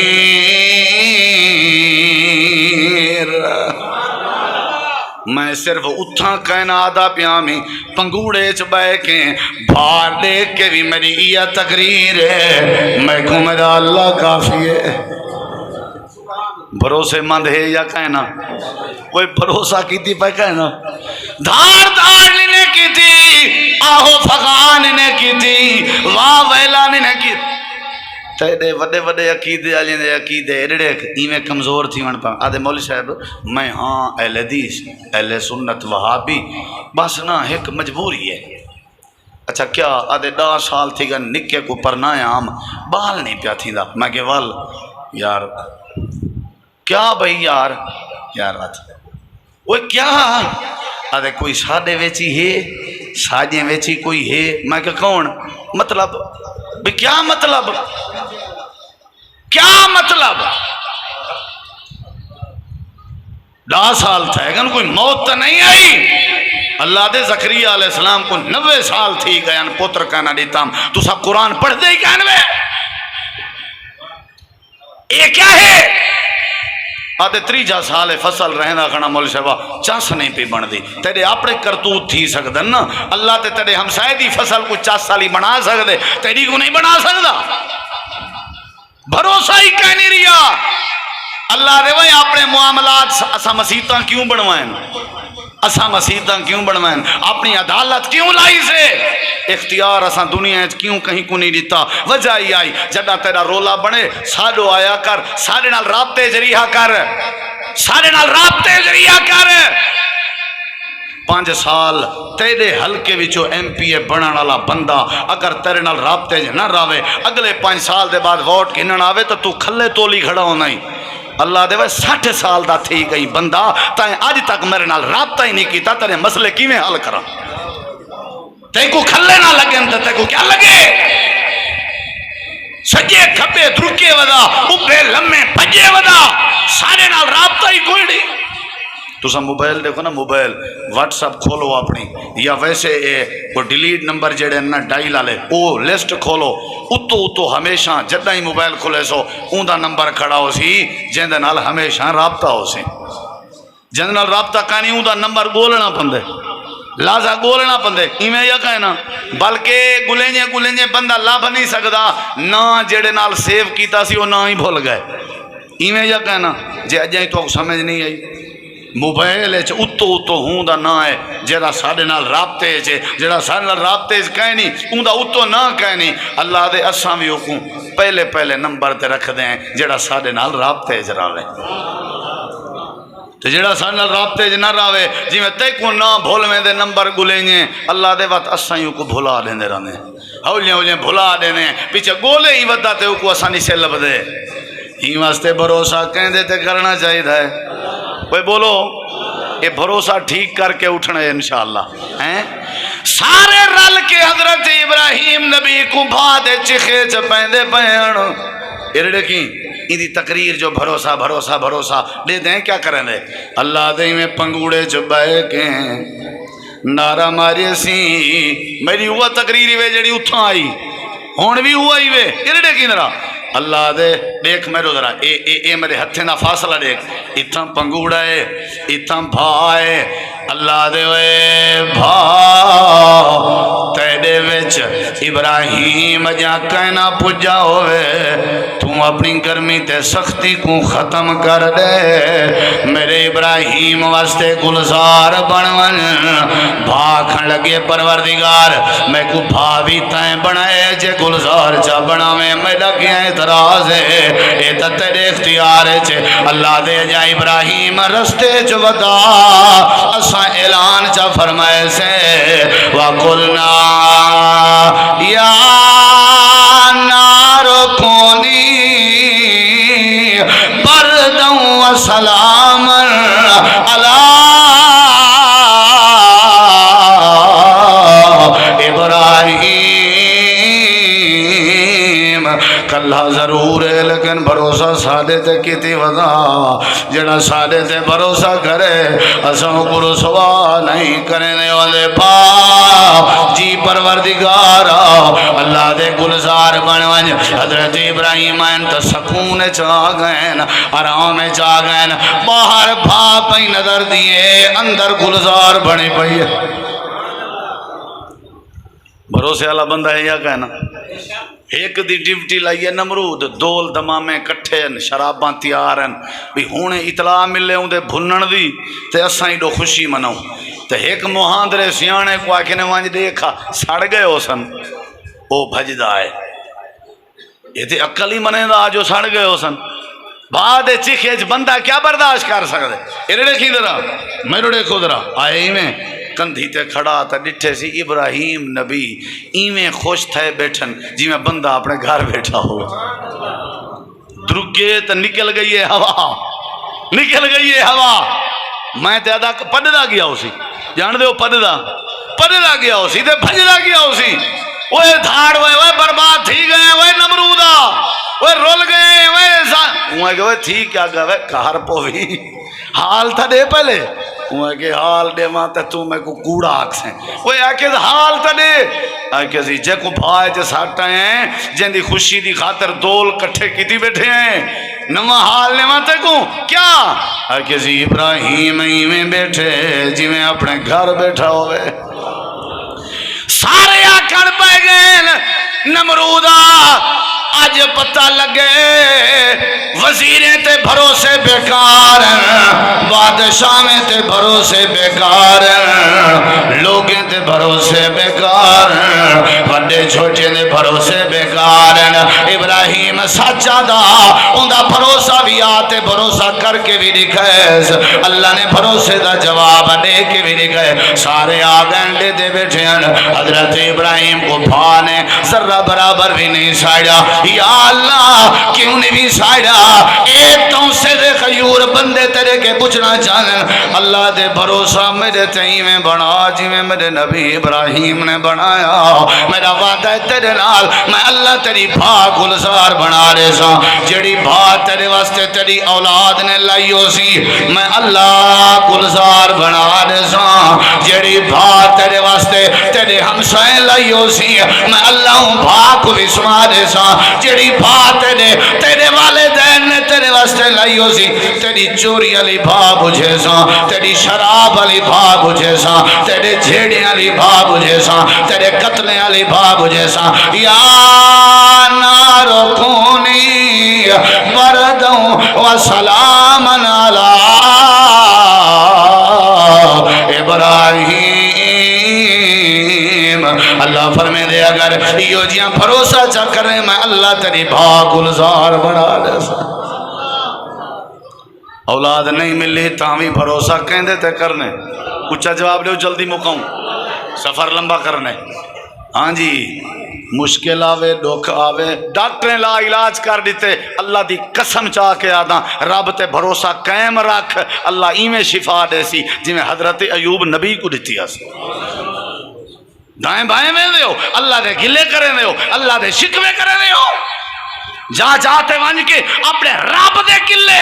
میں صرف اتھا کہنا آدھا پیامی پنگوڑے چ بے کے بھار دیکھ کے بھی میری یہ تقریر ہے میں کو میرا اللہ کافی ہے بھروسے مند ہے یا کہنا کوئی بھروسہ کی تھی پہ کہنا دھار دھار نے کی تھی آہو فغان نے کی تھی واہ ویلا نے کی تیرے وڈے وڈے عقیدے آلین دے عقیدے ایڈے ایمیں کمزور تھی من پا آدھے مولی صاحب میں ہاں اہل حدیث اہل سنت وہابی بس نا ایک مجبوری ہے اچھا کیا آدھے 10 سال تھی گا نکے کو پرنائے عام بال نہیں پیا تھی دا میں کہ وال یار کیا بھئی یار بات وہ کیا آدھے کوئی ساڑھے ویچی ہے ساڑھے ویچی کوئی ہے میں کہ کون مطلب بھی کیا مطلب 10 سال تھا ہے کوئی موت تو نہیں آئی اللہ دے زکریہ علیہ السلام کو 90 سال تھی گیا پوتر کہنا دیتا ہم تو سب قرآن پڑھ دے ہی کہنوے یہ کیا ہے آدھے 30 سال فصل رہنا کھنا مولی صاحبہ چاس نہیں پی بن دی تیرے اپنے کرتوت تھی سکدن نا اللہ تے تیرے ہمسائے دی فصل کو 4 سالی بنا سکدے تیری کو نہیں بنا سکدا بھروسہ ہی کہنی ریا اللہ دے وہی اپنے معاملات اسا مسیحتاں کیوں بنوائیں اسا مسیحتاں کیوں بنوائیں اپنی عدالت کیوں لائی سے اختیار اسا دنیا کیوں کہیں کو نہیں دیتا وجہ ہی آئی جدہ تیرا رولا بنے ساڑھو آیا کر سارے نال رابطے ذریعہ کر 5 سال تیرے حلقے وچوں MP بنن والا بندہ اگر تیرے نال رابطے نہ رہے اگلے 5 سال دے بعد ووٹ گنن آوے تو تو کھلے تولی کھڑا ہونا ہی اللہ دے 60 سال دا تھی گئی بندہ تائیں اج تک میرے نال رابطہ ہی نہیں کیتا تیرے مسئلے کیویں حل کراں تے کو کھلے نہ لگے تے کو کیا لگے سجے کھبے درکے ودا اوپے لمے پجے ودا سارے نال رابطہ ہی کوئی نہیں تسا موبائل دیکھو نا موبائل واٹس ایپ کھولو اپنی یا ویسے وہ ڈیلیٹ نمبر جڑے نا ڈائل والے وہ لسٹ کھولو اتو ہمیشہ جدہ ہی موبائل کھولے سو اون دا نمبر کھڑا ہو سی جن دے نال ہمیشہ رابطہ ہو سی جن نال رابطہ کہانی اون دا نمبر گولنا پندے لازا گولنا پندے ایویں یا کہنا بلکہ گلینجے بندہ لابھ نہیں سکدا نہ جڑے نال سیو کیتا سی وہ نہ ہی بھول گئے ایویں یا کہنا جے اجے تو سمجھ نہیں آئی موبائل اتو ہوں دا نہ ہے جڑا ساڈے نال رابطے جڑا ساڈے نال رابطے کہیں نہیں اون دا اتو نہ کہیں نہیں اللہ دے اساں وی اوکوں پہلے نمبر تے رکھ دیں جڑا ساڈے نال رابطے راوے تے جڑا ساڈے نال رابطے نہ راوے جویں تے کو نہ بھولویں دے نمبر گلیں اللہ دے وقت اساں ہی کو بھلا دیندے رہندے ہولیاں بھلا دیندے پیچھے گولے ہی ودا تے کو آسانی سے لب دے ہی واسطے بھروسہ کہندے تے کرنا چاہیے ہے کوئی بولو یہ بھروسہ ٹھیک کر کے اٹھنا ہے انشاءاللہ سارے رل کے حضرت ابراہیم نبی کو بھادے چکھے چپیندے پہن ارڑے کی ایدی تقریر جو بھروسہ دے دیں کیا کریں دے اللہ دے میں پنگوڑے چبائے کے نارا ماری سی میری ہوا تقریری وے جڑی اتھا آئی ہون بھی ہوا ہی وے ارڑے کی نرا اللہ دے دیکھ میرے ذرا اے میرے ہتھے نہ فاصلہ دیکھ اتھا پنگوڑا ہے اتھا بھائے اللہ دے وے بھا تیرے وچ ابراہیم جا کہنا پجا ہوئے تم اپنی گرمی تے سختی کو ختم کر دے میرے ابراہیم واسطے گلزار بنون بھاکھن لگے پروردگار میں کو بھاوی تائیں بنائے جے گلزار چا بناویں میں لگیا اعتراض ہے اے تا تیرے اختیار ہے اللہ دے جا ابراہیم رستے چ ودا اساں اعلان چا فرمائے سے وَقُلْنَا يَا نَارُ كُونِي بَرْدًا وَسَلَامًا عَلَىٰ کلہ ضرور ہے لیکن بھروسہ سادے تے کیتی ودا جڑا سادے تے بھروسہ کرے اساں کو رسوا نہیں کرنے والے پا جی پروردگارا اللہ دے گلزار بن ون حضرت ابراہیم این تو سکون چاہ گئن آرام چاہ گئن باہر بھا پئی نظر دیے اندر گلزار بنی پئی بھروسے والا بندہ ہے یا کہنا ایک دی ڈیوٹی لائیے نمرود دول دمامے کٹھے شراباں تیار ہیں بھی ہونے اطلاع ملے ہوں دے بھنن دی تے اساں ایڈو خوشی مناؤں تے ایک مہاندرے سیانے کو آکھنے وانج دیکھا سڑ گئے ہو سن او بھجدہ ہے یہ تے عقل ہی منے دا جو سڑ گئے ہو سن بعد چیخے بندہ کیا برداشت کر سکتے ارڑے کی درہ میرے دیکھو درہ آئے ہی میں کندھی تے کھڑا تا ڈٹھے سی ابراہیم نبی ایویں خوش تھے بیٹھن جی میں بندہ اپنے گھر بیٹھا ہو درگے تا نکل گئی ہے ہوا میں تے ادا پڑھدا گیا ہو سی جان دے ہو پڑھدا گیا ہو سی تے بھجدا گیا ہو سی وہ دھاڑ وہ برباد تھی گئے وہ نمرودا وہ رول گئے وہ تھی کیا گئے کار پوی حال تھا دے پہلے وہ کہ حال دے ماں تے تو میں کو کوڑا آکسیں وہ آکے حال تا دے آکے سی جے کو بھائے جے ساٹھا ہیں جن دی خوشی دی خاطر دول کٹھے کیتی بیٹھے ہیں نما حال نے ماں تے کو کیا آکے سی ابراہیم میں بیٹھے جی میں اپنے گھر بیٹھا ہوئے سارے آکڑ پہ گئے نمرودا آج پتہ لگے وزیریں تے بھروسے بیکار بادشاہیں تے بھروسے بیکار لوگیں تے بھروسے بیکار وڈے چھوٹے دے بھروسے بیکار ابراہیم سچا دا اوندا بھروسہ بھی آتے بھروسہ کر کے بھی دکھائے اللہ نے بھروسے دا جواب دے کے بھی دکھائے سارے آگنڈے دے بیٹھے ہیں حضرت ابراہیم کو بھا نے ذرہ برابر بھی نہیں سائڑا یا اللہ کیوں نہیں بھی سائڑا ایک تو سے دے خیور بندے تیرے کے پوچھنا چاہنے اللہ دے بھروسہ میرے تئیں میں بنا جی میں میرے نبی ابراہیم نے بنایا میرا وعدہ ہے تیرے نال میں اللہ تیری بھا گلزار بنا رہے سا جڑی بھا تیرے واسطے تیری اولاد نے لائیو سی میں اللہ گلزار بنا رہے سا جڑی بھا تیرے واسطے تیرے ہمسائیں لائیو سی میں اللہ بھا کو بھی سما رہے سا جڑی بھا تیرے والدین نے تیرے واسطے لائیو سی تیری چوری علی بھا بجھے سا تیری شراب علی بھا بجھے سا تیرے جھیڑے علی بھا بجھے سا تیرے قتلے علی بھا بجھے سا یا نارو کونی بردوں و سلام علی ابراہیم اللہ فرمے دے اگر یہ جیاں بھروسہ چا کریں میں اللہ تیری بھا گلزار بنا دے سا اولاد نہیں ملی تاوی بھروسہ کہیں دیتے کرنے اچھا جواب دے جلدی مکاؤں سفر لمبا کرنے ہاں جی مشکل آوے دکھ آوے ڈاکٹریں لا علاج کر دیتے اللہ دی قسم چاہ کے آدھا رب تے بھروسہ قائم رکھ اللہ ایمیں شفا دے سی جی میں حضرت ایوب نبی کو دیتی آسی دائیں بائیں میں دے ہو اللہ دے گلے کریں دے ہو اللہ دے شکوے کریں دے ہو جا جاتے وانج کے اپنے رب دے گلے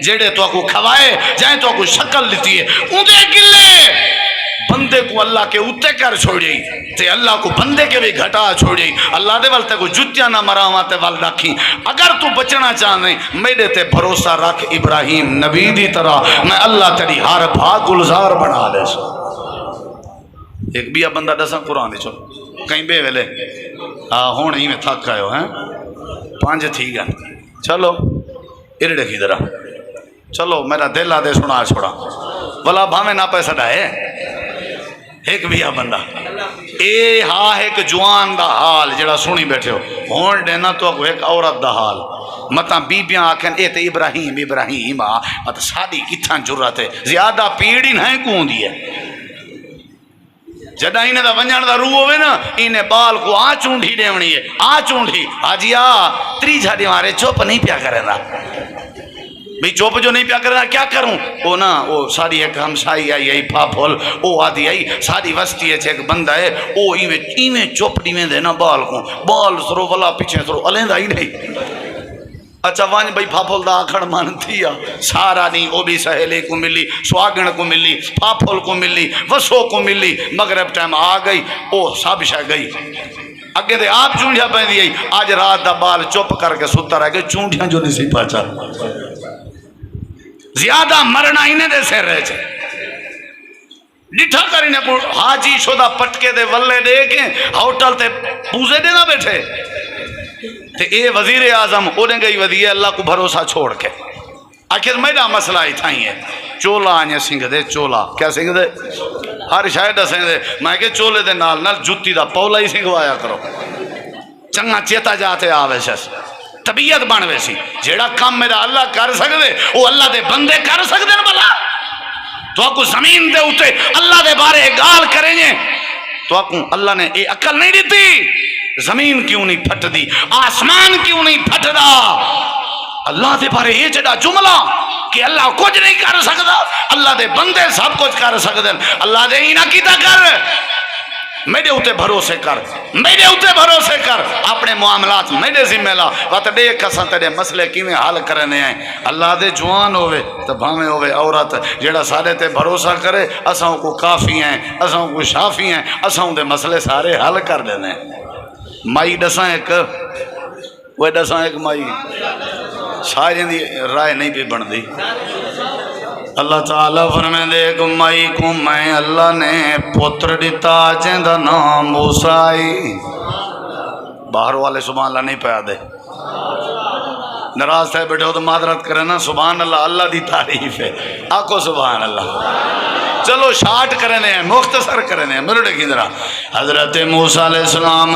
جیڑے تو کو کھوائے جائیں تو کو شکل لیتی ہے ان دے گلے بندے کو اللہ کے اتے کر چھوڑی تے اللہ کو بندے کے بھی گھٹا چھوڑی اللہ دے والتے کو جتیاں نہ مراواں تے وال رکھی اگر تو بچنا چاہنے میرے تے بھروسہ رکھ ابراہیم نبی دی طرح میں اللہ تیری ہر بھاگ گلزار بنا دے سو ایک بھی بندہ دسا قرآن چو کہیں بے ویلے ہون ہی میں تھک آئے ہو ہیں پانچ تھی گا چلو ارڑے کی طرح چلو میرا دل آدھے سنا چھوڑا بلا بھامے نہ پیسہ ڈائے ایک بھی بندہ اے ہاں ایک جوان دا حال جڑا سنی بیٹھے ہو ہون دینا تو ایک عورت دا حال مطا بیبیاں آکھیں اے تے ابراہیم ابراہیم مطا ساڑی کتھاں جرات ہے زیادہ پیڑی نہیں کون دی ہے جدہ انہیں دا ونجان دا روح ہوئے نا انہیں بال کو آ چونڈی دیونی ہے آ چونڈی آجیا تری جھاڑی مارے چوپ نہیں پیا کریں دا بھئی چوپ جو نہیں پیا کرنا کیا کروں وہ نا وہ ساری ایک ہمسائی آئی آئی پھاپھول وہ آدھی آئی ساری وستی ہے ایک بندہ ہے وہ ایویں چوپ دیویں دینا بال کو بال سرو ولا پیچھے سرو علیندہ ہی نہیں اچھا وانج بھئی پھاپھول دا آکھڑ مان تھیا سارا نہیں وہ بھی سہیلے کو ملی سواگن کو ملی پھاپھول کو ملی وسو کو ملی مغرب ٹائم آ گئی وہ سب شاہ گئی اگے دے آپ چونڈیاں پہ دی آئی آج رات دا بال چوپ کر کے ستا رہ گئے چونڈیاں جو نہیں سی پاچا زیادہ مرنا ہی نے دے سے رہ جائے ڈٹھا کر انہیں کو حاجی شدہ پٹکے دے ولے دے کے ہوٹل تے پوزے دے نہ بیٹھے تے اے وزیر اعظم انہیں گئی ودیے اللہ کو بھروسہ چھوڑ کے آخر میرا مسئلہ ہی تھا ہی ہے چولا آنے سنگھ دے چولا کیا سنگھ دے ہر شاید سنگھ دے میں کہ چولے دے نال نال جتی دا پولا ہی سنگھوایا کرو چنگا چیتا جاتے آوے شس طبیعت بن ویسی جیڑا کام میرا اللہ کر سکتے وہ اللہ دے بندے کر سکتے ہیں بلا تو آپ کو زمین دے اٹھے اللہ دے بارے گال کریں گے تو آپ کو اللہ نے یہ عقل نہیں دیتی زمین کیوں نہیں پھٹ دی آسمان کیوں نہیں پھٹ دا اللہ دے بارے یہ جڑا جملہ کہ اللہ کچھ نہیں کر سکتا اللہ دے بندے سب کچھ کر سکتے ہیں اللہ دے ہی نہ کیتا کر میرے ہوتے بھروسے کر میرے ہوتے بھروسے کر اپنے معاملات میرے ذمہ لا وقت دیکھ اساں تیرے مسئلے کیویں حل کرنے ہیں اللہ دے جوان ہوئے تو بھاویں ہوئے عورت جیڑا سارے تے بھروسہ کرے اساں کو کافی ہیں اساں کو شافی ہیں اساں دے مسئلے سارے حل کر دینے مائی دساں ایک وہ دساں ایک مائی ساری دی رائے نہیں بھی بن دی اللہ تعالیٰ فرمائے دے کہ مائی کو میں اللہ نے پتر دیتا جن دا نام موسیٰ باہر والے سبحان اللہ نہیں پیا دے ناراض تھے بیٹھے ہو تو معذرت کرے نا. سبحان اللہ, اللہ دی تعریف ہے. آکو سبحان اللہ. چلو شارٹ کرنے ہیں, مختصر کرنے ہیں. میرے دیکھیں ذرا حضرت موسیٰ علیہ السلام.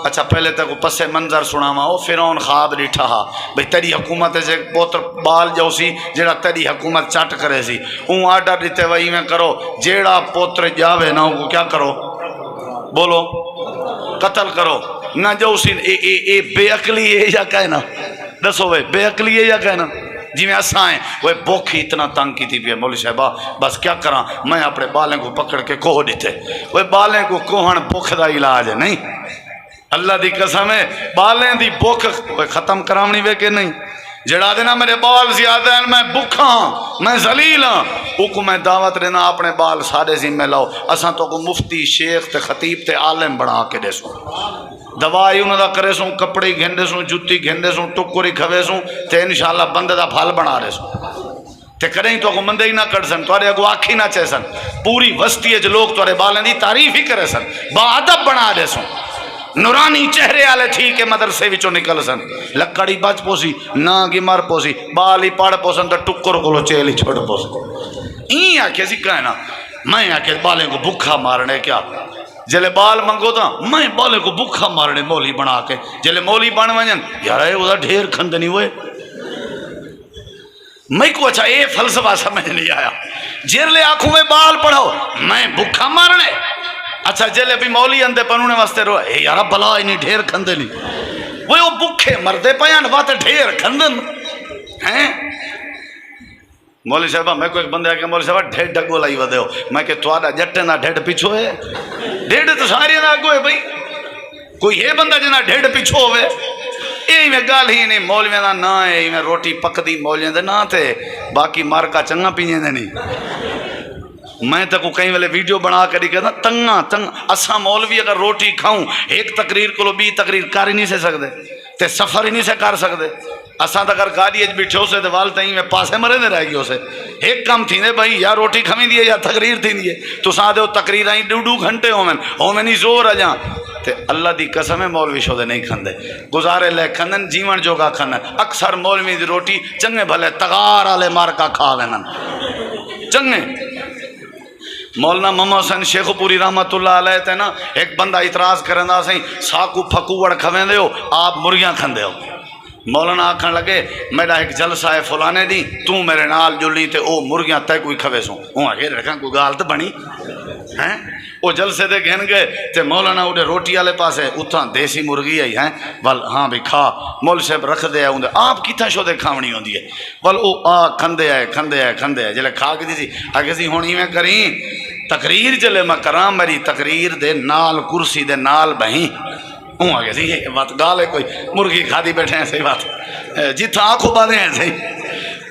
اچھا پہلے تک پس منظر سناوا. او فرعون خواب ڈیٹھا ہا بھئی تیری حکومت سے پوتر بال جو سی جیڑا تیری حکومت چٹ کرے سی, اون آرڈر دیتے وہی میں کرو, جیڑا پوتر جاوے نا کو کیا کرو, بولو قتل کرو نہ. جو سی اے بے عقلی ہے یا کہنا, دسو بھائی بے عقلی ہے یا کہنا. جی میں اساں ہیں وہ بوکھی اتنا تنگ کی تھی پی مولوی صاحبہ, بس کیا کراں میں اپنے بالیں کو پکڑ کے کوہ دیتے. وہ بالیں کو کوہن بخ دا علاج ہے نہیں, اللہ دی قسم ہے. بالیں دی بخ ختم کرامنی وے کہ نہیں. جڑا دینا میرے بال زیادہ ہیں, میں بکھا ہاں, میں ذلیل ہاں, او کو میں دعوت دینا اپنے بال سارے ذمہ لاؤ. اساں تو کو مفتی شیخ تے خطیب تے عالم بنا کے دے سو, دوائی انہوں دا کرے سوں, کپڑے گھندے سوں, جتی گھندے سوں, ٹکری کھوے سوں, تے انشاءاللہ بندے دا پھل بنا رہے سوں. تے کریں تو کو مندے ہی نہ کر سن, توارے اگو آکھی نہ چاہ سن. پوری وسطی جو لوگ توارے بالیں دی تعریف ہی کرے سن, با ادب بنا رہے سوں. نورانی چہرے آلے تھی کہ مدرسے وچوں نکل سن. لکڑی بچ پوسی نانگی مر پوسی, بالی پاڑ پوسن تو ٹکر کو لو چیلی چھوڑ پوسی. این آکھے سی کہنا میں آکھے بالیں کو بکھا مارنے کیا, جلے بال منگو تا میں بالے کو بکھا مارنے مولی بنا کے. جلے مولی بن ونجن یار اے وہ ڈھیر کھندنی ہوئے. میں کو اچھا اے فلسفہ سمجھ نہیں آیا. جرلے آنکھوں میں بال پڑھو میں بکھا مارنے, اچھا جلے بھی مولی اندے پنونے واسطے رو اے یارا بلا انہی ڈھیر کھندنی. وہ بکھے مردے پیان بات ڈھیر کھندن ہیں. مولوی صاحبہ میں کو ایک بندے آکے مولوی صاحبہ ڈھیڑ ڈگو لائی ودے ہو. میں کہ توڑا جٹے نہ ڈھیڑ پیچھو ہے, ڈھیڑ تو ساری نہ آگو ہے بھئی. کوئی یہ بندہ جنا ڈھیڑ پیچھو ہوئے, یہ میں گال ہی نہیں. مولوی نہ نہ ہے میں روٹی پک دی مولوی دے نہ تھے, باقی مار کا چنگا پینے دے نہیں. میں تو کہیں والے ویڈیو بنا کر کہتا تنگا تنگ. اساں مولوی اگر روٹی کھاؤں ایک تقریر کو لو بی تقریر کر ہی نہیں سے سکتے, تے سفر ہی نہیں سے کر سکتے. اساں تو اگر گاڑی بیٹھے ہو سے تو والتیں میں پاسے مرے دے رہ گی ہو سے. ایک کام تھی نے بھائی, یا روٹی کھمی دیئے یا تقریر تھی دیئے. تو ساتھ ہو تقریر آئیں 2 گھنٹے ہو میں نہیں زور آ جاں. تے اللہ دی قسم ہے مولوی شودے نہیں کھندے, گزارے لے کھندن جیون جوگا کھندن. اکثر مولوی دی روٹی چنگے بھلے تغار آلے مارکا کھا وینن چنگے. مولانا محمد حسین شیخ پوری رحمت اللہ علیہ تے نا ایک بندہ اعتراض کرندا سیں ساکو پھکوڑ کھویں دے ہو آپ مرغیاں کھندے ہو. مولانا آکھن لگے میرا ایک جلسہ ہے فلانے دی, تو میرے نال جلی تے او مرغیاں تے کوئی کھوے سوں. ہوں آگے رکھاں کوئی گال تو بنی ہیں. وہ جلسے دے گھن گئے تے مولانا اٹھے روٹی والے پاسے اتھاں دیسی مرغی آئی ہیں ول ہاں بھی کھا. مول صاحب رکھ دے آؤں دے آپ کتھا شو دے کھاونی ہوندی ہے. ول او کھندے آئے جلے کھا کے دی سی آگے سی ہونی میں کریں تقریر جلے میں کراں میری تقریر دے نال کرسی دے نال بہیں. ہوں آگے سی بات گال ہے کوئی مرغی کھا دی بیٹھے ہیں صحیح بات جتھا آنکھوں باندھے ہیں صحیح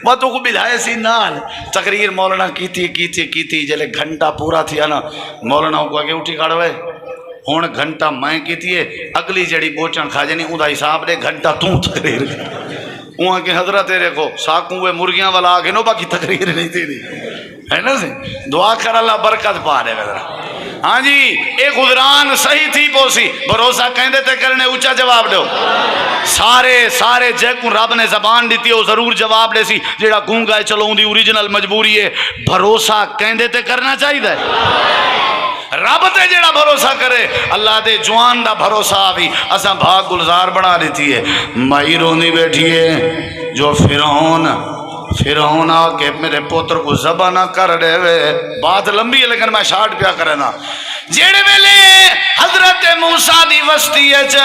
باتوں کو بلائے سی نال. تقریر مولانا کیتی جلے گھنٹہ پورا تھیا نا مولانا کو آگے اٹھی کھڑوے ہون گھنٹہ میں کیتی ہے اگلی جڑی بوچن کھا جانی اون دا حساب دے گھنٹہ توں تقریر وہاں کے حضرت تیرے کو ساکوں ہوئے مرغیاں والا آگے نو باقی تقریر نہیں تھی ہے نا سی. دعا کر اللہ برکت پا دے ذرا. ہاں جی اے گزران صحیح تھی پوسی بھروسہ کہندے تے کرنے اونچا جواب دو. سارے جے کو رب نے زبان دیتی ہے وہ ضرور جواب دے سی. جیڑا گونگا ہے چلو دی اوریجنل مجبوری ہے, بھروسہ کہندے تے کرنا چاہیے. رب تے جیڑا بھروسہ کرے اللہ دے جوان دا بھروسہ بھی اساں بھاگ گلزار بنا دیتی ہے. مائی روندی بیٹھی ہے جو فرعون آ کے میرے پوتر کو ذبح نہ کر دے وے. بات لمبی ہے لیکن میں شارٹ پیا کرنا. جیڑے ویلے حضرت موسیٰ دی وسطی اچ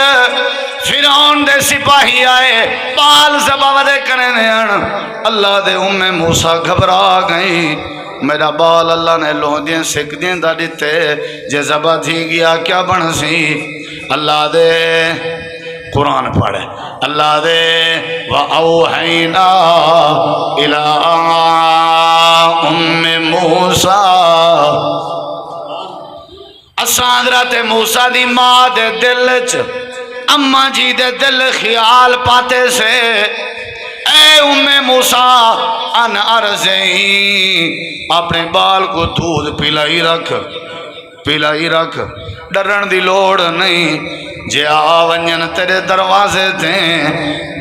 فرعون دے سپاہی آئے بال ذبح ودے کرنے اللہ دے موسیٰ گھبرا گئی. میرا بال اللہ نے لوندیں سکھ دیں دا دیتے جے ذبح تھی گیا کیا بن سی. اللہ دے قرآن پڑھے اللہ دے وَأَوْحَيْنَا إِلَىٰ أُمِّ مُوسَىٰ اساں حضرت موسیٰ دی ماں دے دل چ اماں جی دے دل خیال پاتے سے اے موسیٰ ان ارضیں اپنے بال کو دودھ پلائی رکھ ڈرن دی لوڑ نہیں. جے آ ونجن تیرے دروازے تے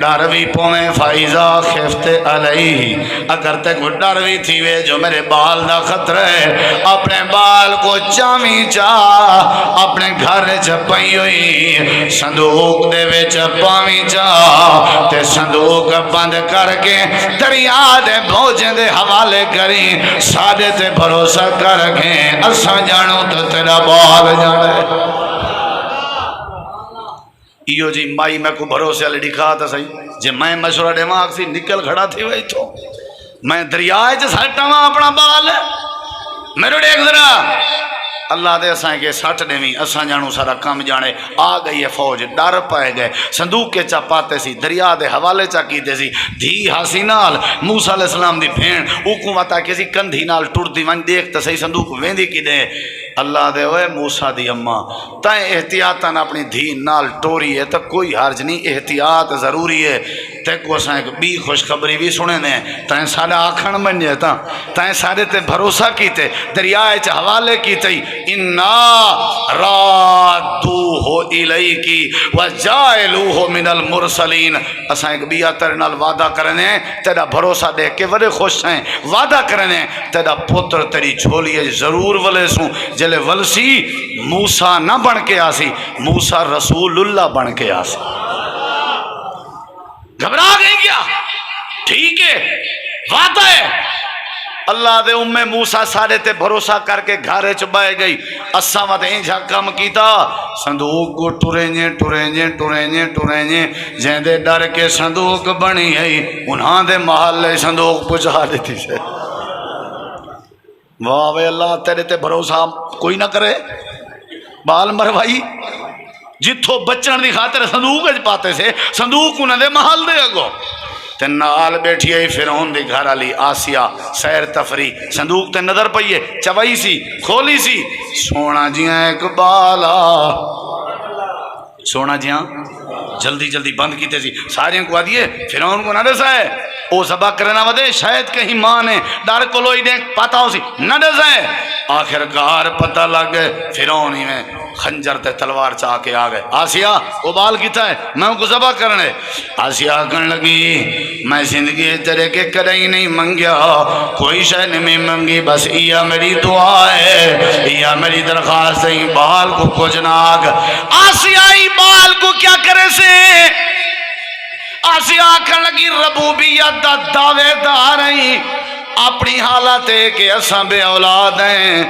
ڈر بھی پویں فائزہ خفت علیہ اگر تے کو ڈر بھی تھی وے جو میرے بال دا خطرہ ہے اپنے بال کو چامی چاہ اپنے گھر چپائی ہوئی صندوق دے وے چپامی چاہ تے صندوق بند کر کے دریا دے بوجھیں دے حوالے کریں سادے تے بھروسہ کر کے اساں جانو تو تیرا بال جانے ایو جی مائی میں کو بھروسے علی دکھا تھا صحیح جے میں مشورہ دماغ سی نکل کھڑا تھی وہی تو میں دریائے جے سٹا ماں اپنا بال میرے دیکھ ذرا اللہ دے اسائیں کے سٹ دیویں اساں جانو سارا کام جانے آ گئی ہے فوج ڈر پائے گئے صندوق کے چا پاتے سی دریا دے حوالے چا کیتے سی دھی ہاسی نال موسیٰ علیہ السلام دی بھین حکومت آ کے سی کندھی نال ٹوٹ دی ون دیکھ تے صحیح صندوق ویندی کی دے اللہ دے ہوئے موسیٰ دی اماں تائیں احتیاطاً اپنی دھی نال ٹوری ہے تو کوئی حرج نہیں احتیاط ضروری ہے تے کو اساں ایک بھی خوشخبری بھی سنے نے تائیں سارا آکھن من جائے تائیں سارے تے بھروسہ کیتے دریائے چا حوالے کیتے اِنَّا رَادُّوهُ إِلَيْكِ وَجَائِلُوهُ مِنَ الْمُرْسَلِينَ اساں ایک بھی آتر نال وعدہ کرنے تیرا بھروسہ دے کے بڑے خوش ہیں وعدہ کرنے تیرا پتر تیری جھولیے ضرور ولے سوں جلے ولسی موسیٰ نہ بن کے آسی موسیٰ رسول اللہ بن کے آسی گھبرا گئی کیا ٹھیک ہے وعدہ ہے اللہ دے موسیٰ سارے تے بھروسہ کر کے گھارے چبائے گئی اساں وقت اینجا کم کیتا صندوق کو ٹورینجے جہاں دے ڈر کے صندوق بنی ہے انہاں دے محلے صندوق پچھا دیتی سے واہ وے اللہ تیرے تے بھروسہ کوئی نہ کرے بال مروائی جتھو بچن دی خاطر صندوق اج پاتے سے صندوق انہوں دے محل دے اگو تے نال بیٹھی ہے فرعون دی گھر علی آسیہ سیر تفریح صندوق تے نظر پئیے چوائی سی کھولی سی سونا جیاں ایک بالا سونا جیاں جلدی جلدی بند کیتے سی سارے کو آدھیے فرعون کو نہ دسا ہے او سبا کرنا ودے شاید کہیں ماں نے ڈر کو لوئی دیں پتا ہو سی نہ دسا ہے آخر کار پتہ لگ گئے فرعون ہی میں خنجر تے تلوار چاہ کے آ گئے آسیہ وہ بال کیتا ہے میں ان کو ذبح کرنے آسیہ کہنے لگی میں زندگی تیرے کے کدی نہیں منگیا کوئی شے نہیں منگی بس یہ میری دعا ہے یہ میری درخواست ہے بال کو کچھ نہ آگ آسیہ ہی بال کو کیا کرے سے آسیہ کہنے لگی ربوبیت دا دعوے دار ہیں اپنی حالت ہے کہ اساں بے اولاد ہیں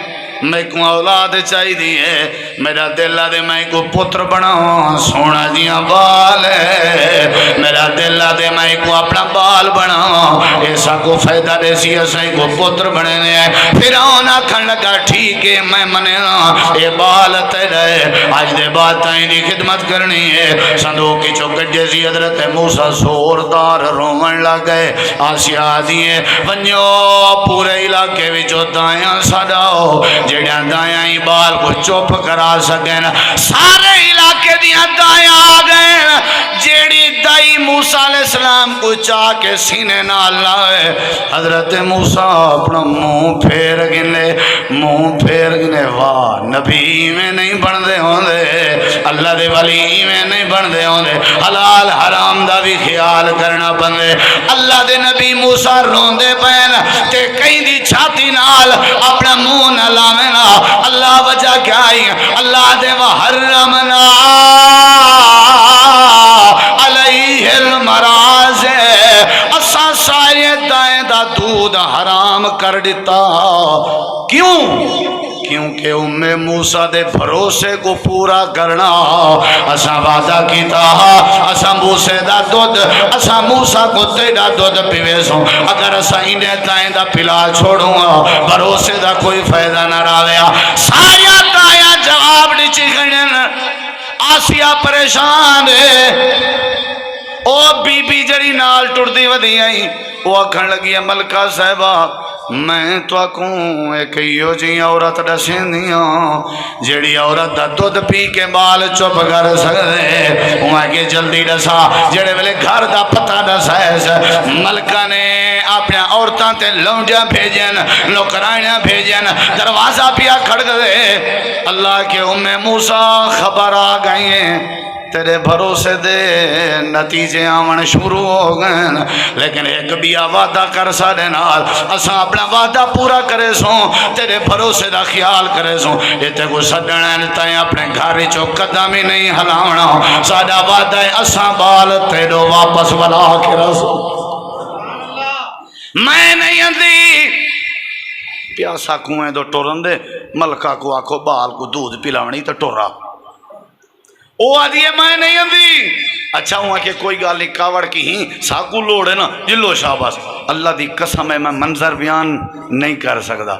میں کو اولاد چاہی دی ہے میرا دل دے میں کو پتر بناؤں سونا دیاں بال ہے میرا دل دے میں کو اپنا بال بناؤں ایسا کو فائدہ دے سی ایسا کو پتر بننے ہیں پھر آنا کھن لگا ٹھیک ہے میں منینا اے بال تیرے آج دے بات تائیں دی خدمت کرنی ہے صندوق کی چوکٹ جیسی حضرت موسیٰ زوردار رومن لگ گئے آسیہ دیئے ونیو پورے علاقے وچو دائیاں سڑاؤ جڑیاں دائیاں ہی بال کو چوپ کرا سکیں سارے علاقے دیاں دائیاں آ گئے جیڑی دائی موسیٰ علیہ السلام کو چاہ کے سینے نہ لائے حضرت موسیٰ اپنا منہ پھیر گنے واہ نبی میں نہیں بن دے ہوں دے اللہ دے ولی میں نہیں بن دے ہوں دے حلال حرام دا بھی خیال کرنا بندے اللہ دے نبی موسیٰ رون دے پہن تے کہیں دی چھاتی نال اپنا منہ نہ لاوینا اللہ وجہ کیا ہی اللہ دے وحرمنا علیہ المراض اساں سارے دائیں دا دودھ حرام کر دیتا کیوں کیونکہ موسیٰ دے بھروسے کو پورا کرنا اساں وعدہ کیتا اساں موسیٰ دا دودھ اساں موسیٰ کو تیڑا دودھ پیوے سوں اگر اساں انہیں دائیں دا پلا چھوڑوں گا بھروسے دا کوئی فائدہ نہ راویا ساریا دائیں جواب نیچی گھنن آسیہ پریشان ہے او بی بی جڑی نال ٹردی ودی آئی وہ اکھن لگی ملکہ صاحبہ میں تو اکوں ایک ایو جی عورت ڈسیں دیاں جیڑی عورت دا دودھ پی کے بال چپ کر سکتے وہاں کے جلدی ڈسا جیڑے ویلے گھر دا پتہ ڈسا ہے ملکہ نے اپنے عورت عورتاں تے لونڈیاں بھیجن نوکرانیاں بھیجن دروازہ پیا کھڑک دے اللہ کے موسیٰ خبر آ گئی ہیں تیرے بھروسے دے نتیجے آمن شروع ہو گئے لیکن ایک بھی وعدہ کر سارے نال اساں اپنا وعدہ پورا کرے سوں تیرے بھروسے دا خیال کرے سوں یہ تے کو سڈنا تائیں اپنے گھر چو قدم ہی نہیں ہلاونا ساڈا وعدہ ہے اساں بال تیرو واپس ولا کے رسو میں نہیں اندی پیاسا کنویں دو ٹورن دے ملکہ کو آکھو بال کو دودھ پلاونی تو ٹورا او آدھی ہے میں نہیں اندی اچھا ہوا کہ کوئی گال نہیں کاوڑ کی ہی ساکو لوڑ ہے نا جلو شاباس اللہ دی قسم ہے میں منظر بیان نہیں کر سکتا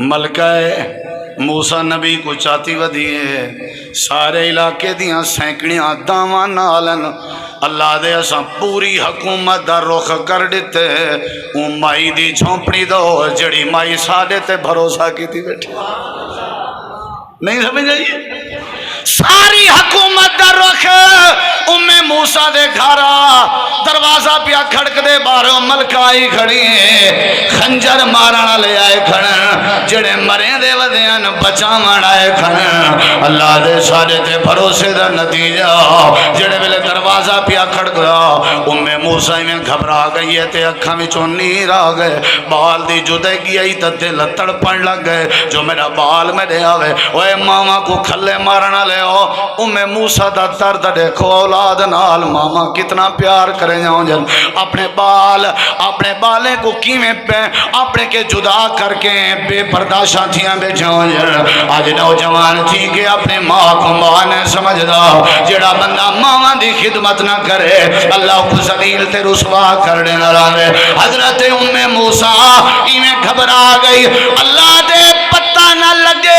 ملکہ موسیٰ نبی کو چاہتی ودیے سارے علاقے دیاں سینکڑیاں داواں نالن اللہ دے اساں پوری حکومت دا رخ کر دیتے مائی دی جھونپڑی دو جڑی مائی ساڑے تے بھروسہ کی تھی بیٹھے نہیں سمجھ آئیے ساری حکومت دا رخ موسیٰ دے گھارا دروازہ پیا کھڑک دے باروں ملکہ آئی کھڑی ہیں خنجر مارنا لے آئے کھڑن جڑے مریں دے ودیاں بچا مارنا آئے کھڑن اللہ دے سارے تے بھروسے دا نتیجہ جڑے ویلے دروازہ پیا کھڑک دا موسیٰ میں گھبرا گئی ہے تے اکھاں وچوں نیر آ گئے بال دی جدے گئی تے دل تڑپن لگ گئے جو میرا بال میرے آوے اوے ماما کو کھلے مارنا لے ہو موسیٰ دا درد دیکھو اولاد نال ماما کتنا پیار کریں جاؤں جن اپنے بالیں کو کیویں پہ اپنے کے جدا کر کے بے پرداشاں تھیاں بے جاؤں جن آج نوجوان تھی کہ اپنے ماں کو ماں نے سمجھ دا جڑا بندہ ماں دی خدمت نہ کرے اللہ کو ذلیل تے رسوا کر دینا رہے حضرت موسیٰ ایویں گھبرا گئی اللہ دے پتہ نہ لگے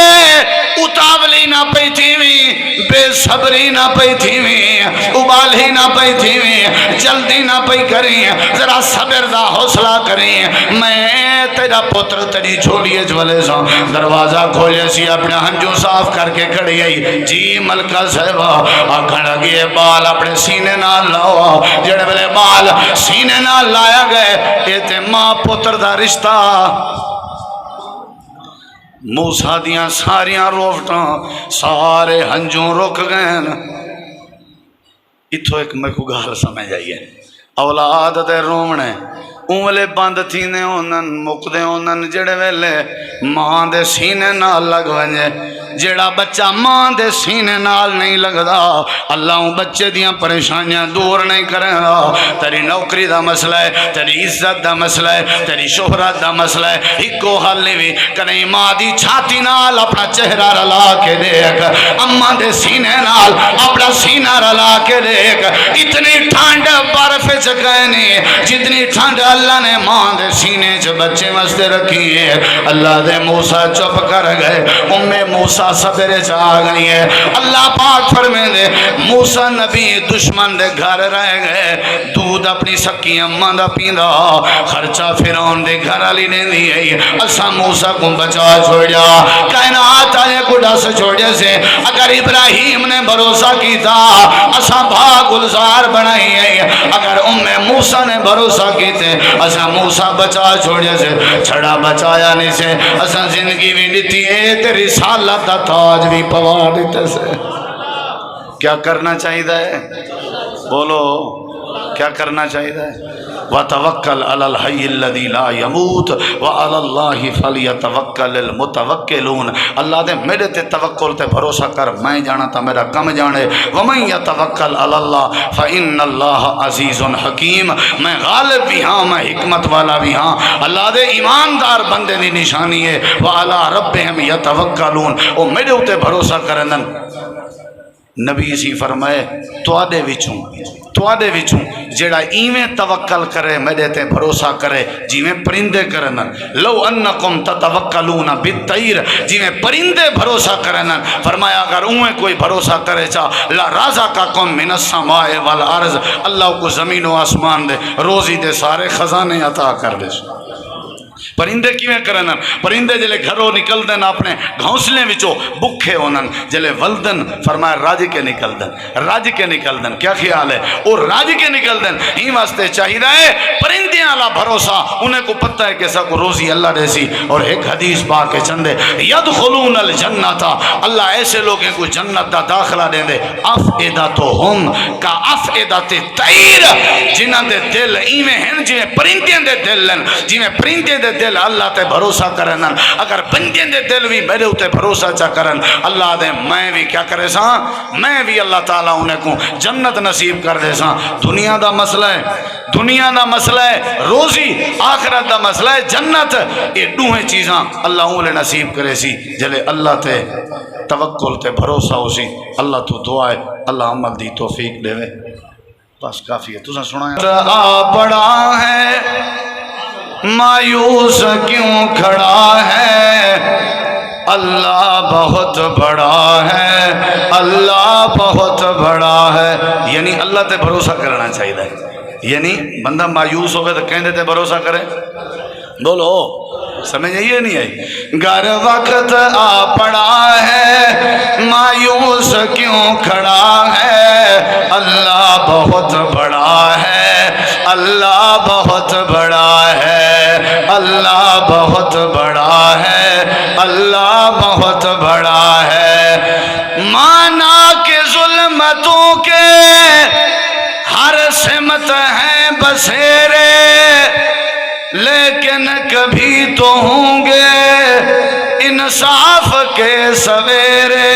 اتاولی نہ پئی تھیویں بے صبری نہ پئی تھیویں ابالی نہ پئی تھیویں جلدی نہ پئی کریں ذرا صبر دا حوصلہ کریں میں تیرا پتر تیری جھولیے جولے سا دروازہ کھولے سی اپنے ہنجو صاف کر کے کھڑی گئی جی ملکہ صاحبہ آکھڑا گئے بال اپنے سینے نہ لاؤ جڑے بلے بال سینے نہ لایا گئے یہ تے ماں پتر دا رشتہ موسیٰ دیاں ساریاں روفتاں سارے ہنجوں رک گئے اتھو ایک میں کو گال سمجھ آئیے اولاد دے رومنے اونلے بند تھینے ہونن مکدے ہونن جڑے ویلے ماں دے سینے نال لگ ونجے جڑا بچہ ماں دے سینے نال نہیں لگدا اللہ بچے دیاں پریشانیاں دور نہیں کرے گا تیری نوکری دا مسئلہ ہے تیری عزت دا مسئلہ ہے تیری شہرت دا مسئلہ ہے ہکو حل نہیں بھی کہیں ماں دی چھاتی نال اپنا چہرہ رلا کے دیکھ اماں دے سینے نال اپنا سینہ رلا کے دیکھ اتنی ٹھنڈ برف چکینی جتنی ٹھنڈ اللہ نے ماں دے سینے چ بچے واسطے رکھی ہے اللہ دے موسیٰ چپ کر گئے موسیٰ صبر چاہ گئی ہے اللہ پاک فرمے دے موسیٰ نبی دشمن دے گھر رہ گئے دودھ اپنی سکی اماں دا پیندا خرچہ فرعون دے گھر علی نے دی ہے اسا موسیٰ کو بچا چھوڑیا کائنات آئے کو ڈس چھوڑے سے اگر ابراہیم نے بھروسہ کی تھا اسا بھاگ گلزار بنائی ہے اگر موسیٰ نے بھروسہ کی تھے اسا موسیٰ بچا چھوڑے سے چھڑا بچایا نہیں سے اسا زندگی بھی دیتی ہے تیری سالت تاج بھی پوا دیتے سے کیا کرنا چاہیے ہے بولو کیا کرنا چاہیے ہے وَتَوَكَّلْ عَلَى الْحَيِّ الَّذِي لَا يَمُوتُ وَعَلَى اللَّهِ فَلْيَتَوَكَّلِ الْمُتَوَكِّلُونَ اللہ دے میرے تے توکل تے بھروسہ کر میں جانا تا میرا کم جانے وَمَنْ يَتَوَكَّلْ عَلَى اللَّهِ فَإِنَّ اللَّهَ عَزِيزٌ حَكِيمٌ میں غالب بھی ہاں میں حکمت والا بھی ہاں اللہ دے ایماندار بندے دی نشانی ہے وَعَلَى رَبِّهِمْ يَتَوَكَّلُونَ او میرے تے بھروسہ کرنن نبی سی فرمائے توادے وچوں جڑا ایویں توکل کرے میرے تے بھروسہ کرے جیویں پرندے کرن لو انکم تتوکلون بالطیر جیویں پرندے بھروسہ کرن فرمایا اگر اویں کوئی بھروسہ کرے چا لا رازقکم من السماء والارض اللہ کو زمین و آسمان دے روزی دے سارے خزانے عطا کر دے پرندے کیویں کرن پرندے جلے گھروں نکل دن اپنے گھونسلے وچوں بکھے ہونن جلے ولدن فرمایا راج کے نکل دن کیا خیال ہے اور راج کے نکل دن ہی واسطے چاہیے ہے پرندے والا بھروسہ انہیں کو پتہ ہے کہ سا کو روزی اللہ دے سی. اور ایک حدیث با کے چندے یدخلون الجنت اللہ ایسے لوگوں کو جنت دا داخلہ دیں دے افئدتہم کا افئدت طیر جنہاں دے دل ایویں ہیں جویں پرندے دے دل ہیں جویں پرندے دے دل اللہ تے بھروسہ کرن. اگر بندے دے دل بھی میرے اوتے بھروسہ چا کرن اللہ دے میں بھی کیا کرے سا میں بھی اللہ تعالیٰ انہیں کو جنت نصیب کر دے سا. دنیا دا مسئلہ ہے دنیا دا مسئلہ ہے روزی آخرت دا مسئلہ ہے جنت. یہ دوہیں چیزاں اللہ انہیں نصیب کرے سی جلے اللہ تے توکل تے بھروسہ ہو سی. اللہ تو دعا ہے اللہ عمل دی توفیق دے وے. بس کافی ہے تُساں سنایا بڑا ہے مایوس کیوں کھڑا ہے اللہ بہت بڑا ہے اللہ بہت بڑا ہے. یعنی اللہ تے بھروسہ کرنا چاہیے. یعنی بندہ مایوس ہوگا تو کہنے تے بھروسہ کرے. بولو سمجھ یہ نہیں آئی. گر وقت آ پڑا ہے مایوس کیوں کھڑا ہے اللہ بہت بڑا ہے اللہ بہت بڑا ہے اللہ بہت بڑا ہے اللہ بہت بڑا ہے. مانا کہ ظلمتوں کے ہر سمت ہیں بسیرے لیکن کبھی تو ہوں گے انصاف کے سویرے.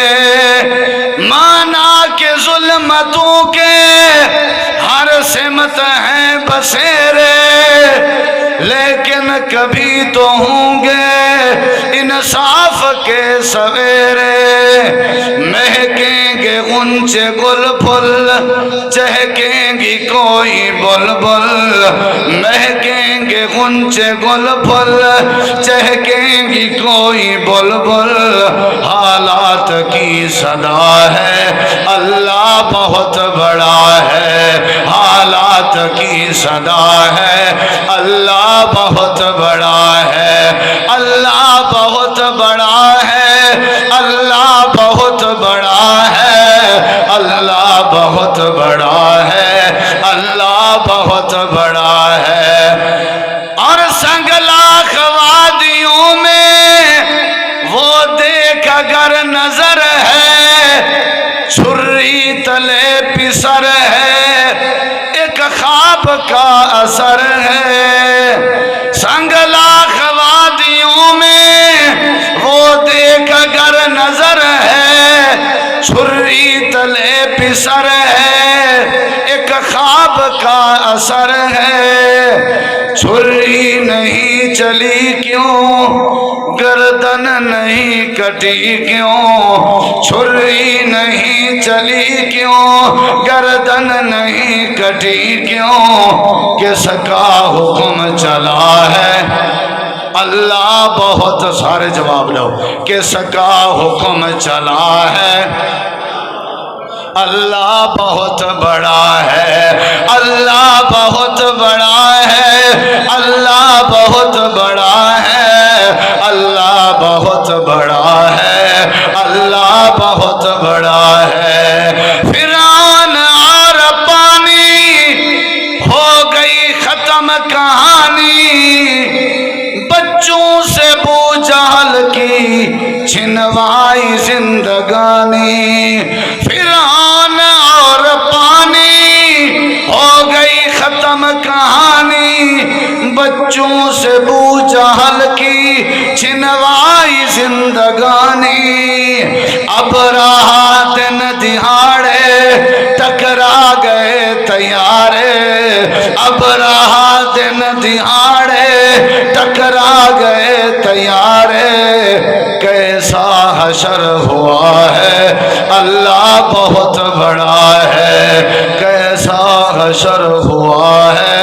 مانا کہ ظلمتوں کے ہر سمت ہیں بسیرے لیکن کبھی تو ہوں گے انصاف کے سویرے. مہکیں گے غنچے گل پھل چہکیں گی کوئی بلبل مہکیں گے غنچے گل پھل چہکیں گی کوئی بلبل. حالات کی صدا ہے اللہ بہت بڑا ہے حالات کی صدا ہے اللہ بہت بڑا ہے اللہ بہت بڑا ہے اللہ بہت بڑا ہے اللہ بہت بڑا ہے اللہ بہت بڑا ہے. اور سنگلاخ وادیوں میں وہ دیکھ اگر نظر ہے چھری تلے پسر ہے ایک خواب کا اثر ہے. سنگلاخ وادیوں میں وہ دیکھ اگر نظر ہے چھری تلے پسر ہے ایک خواب کا اثر ہے. چھری نہیں چلی کیوں گردن نہیں کٹی کیوں چھری نہیں چلی کیوں گردن نہیں کٹی کیوں کس کا حکم چلا ہے اللہ بہت سارے جواب دو کس کا حکم چلا ہے اللہ بہت بڑا ہے اللہ بہت بڑا ہے اللہ بہت بڑا ہے اللہ بہت بڑا ہے اللہ بہت بڑا ہے. فرعون اور پانی ہو گئی ختم کہانی بچوں سے بو جہل کی چھنوائی زندگانی. فرعون اور پانی ہو گئی ختم کہانی بچوں سے بو جہل کی چھنوائی زندگانی. اب رہا دن دہاڑے ٹکرا گئے تیارے اب رہا دن دہاڑے ٹکرا گئے تیارے. کیسا حشر ہوا ہے اللہ بہت بڑا ہے کیسا حشر ہوا ہے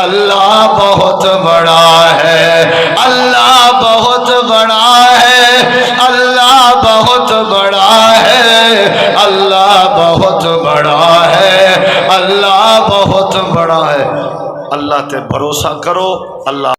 اللہ بہت بڑا ہے اللہ بہت بڑا ہے اللہ بہت بڑا ہے اللہ بہت بڑا ہے اللہ بہت بڑا ہے. اللہ تے بھروسہ کرو اللہ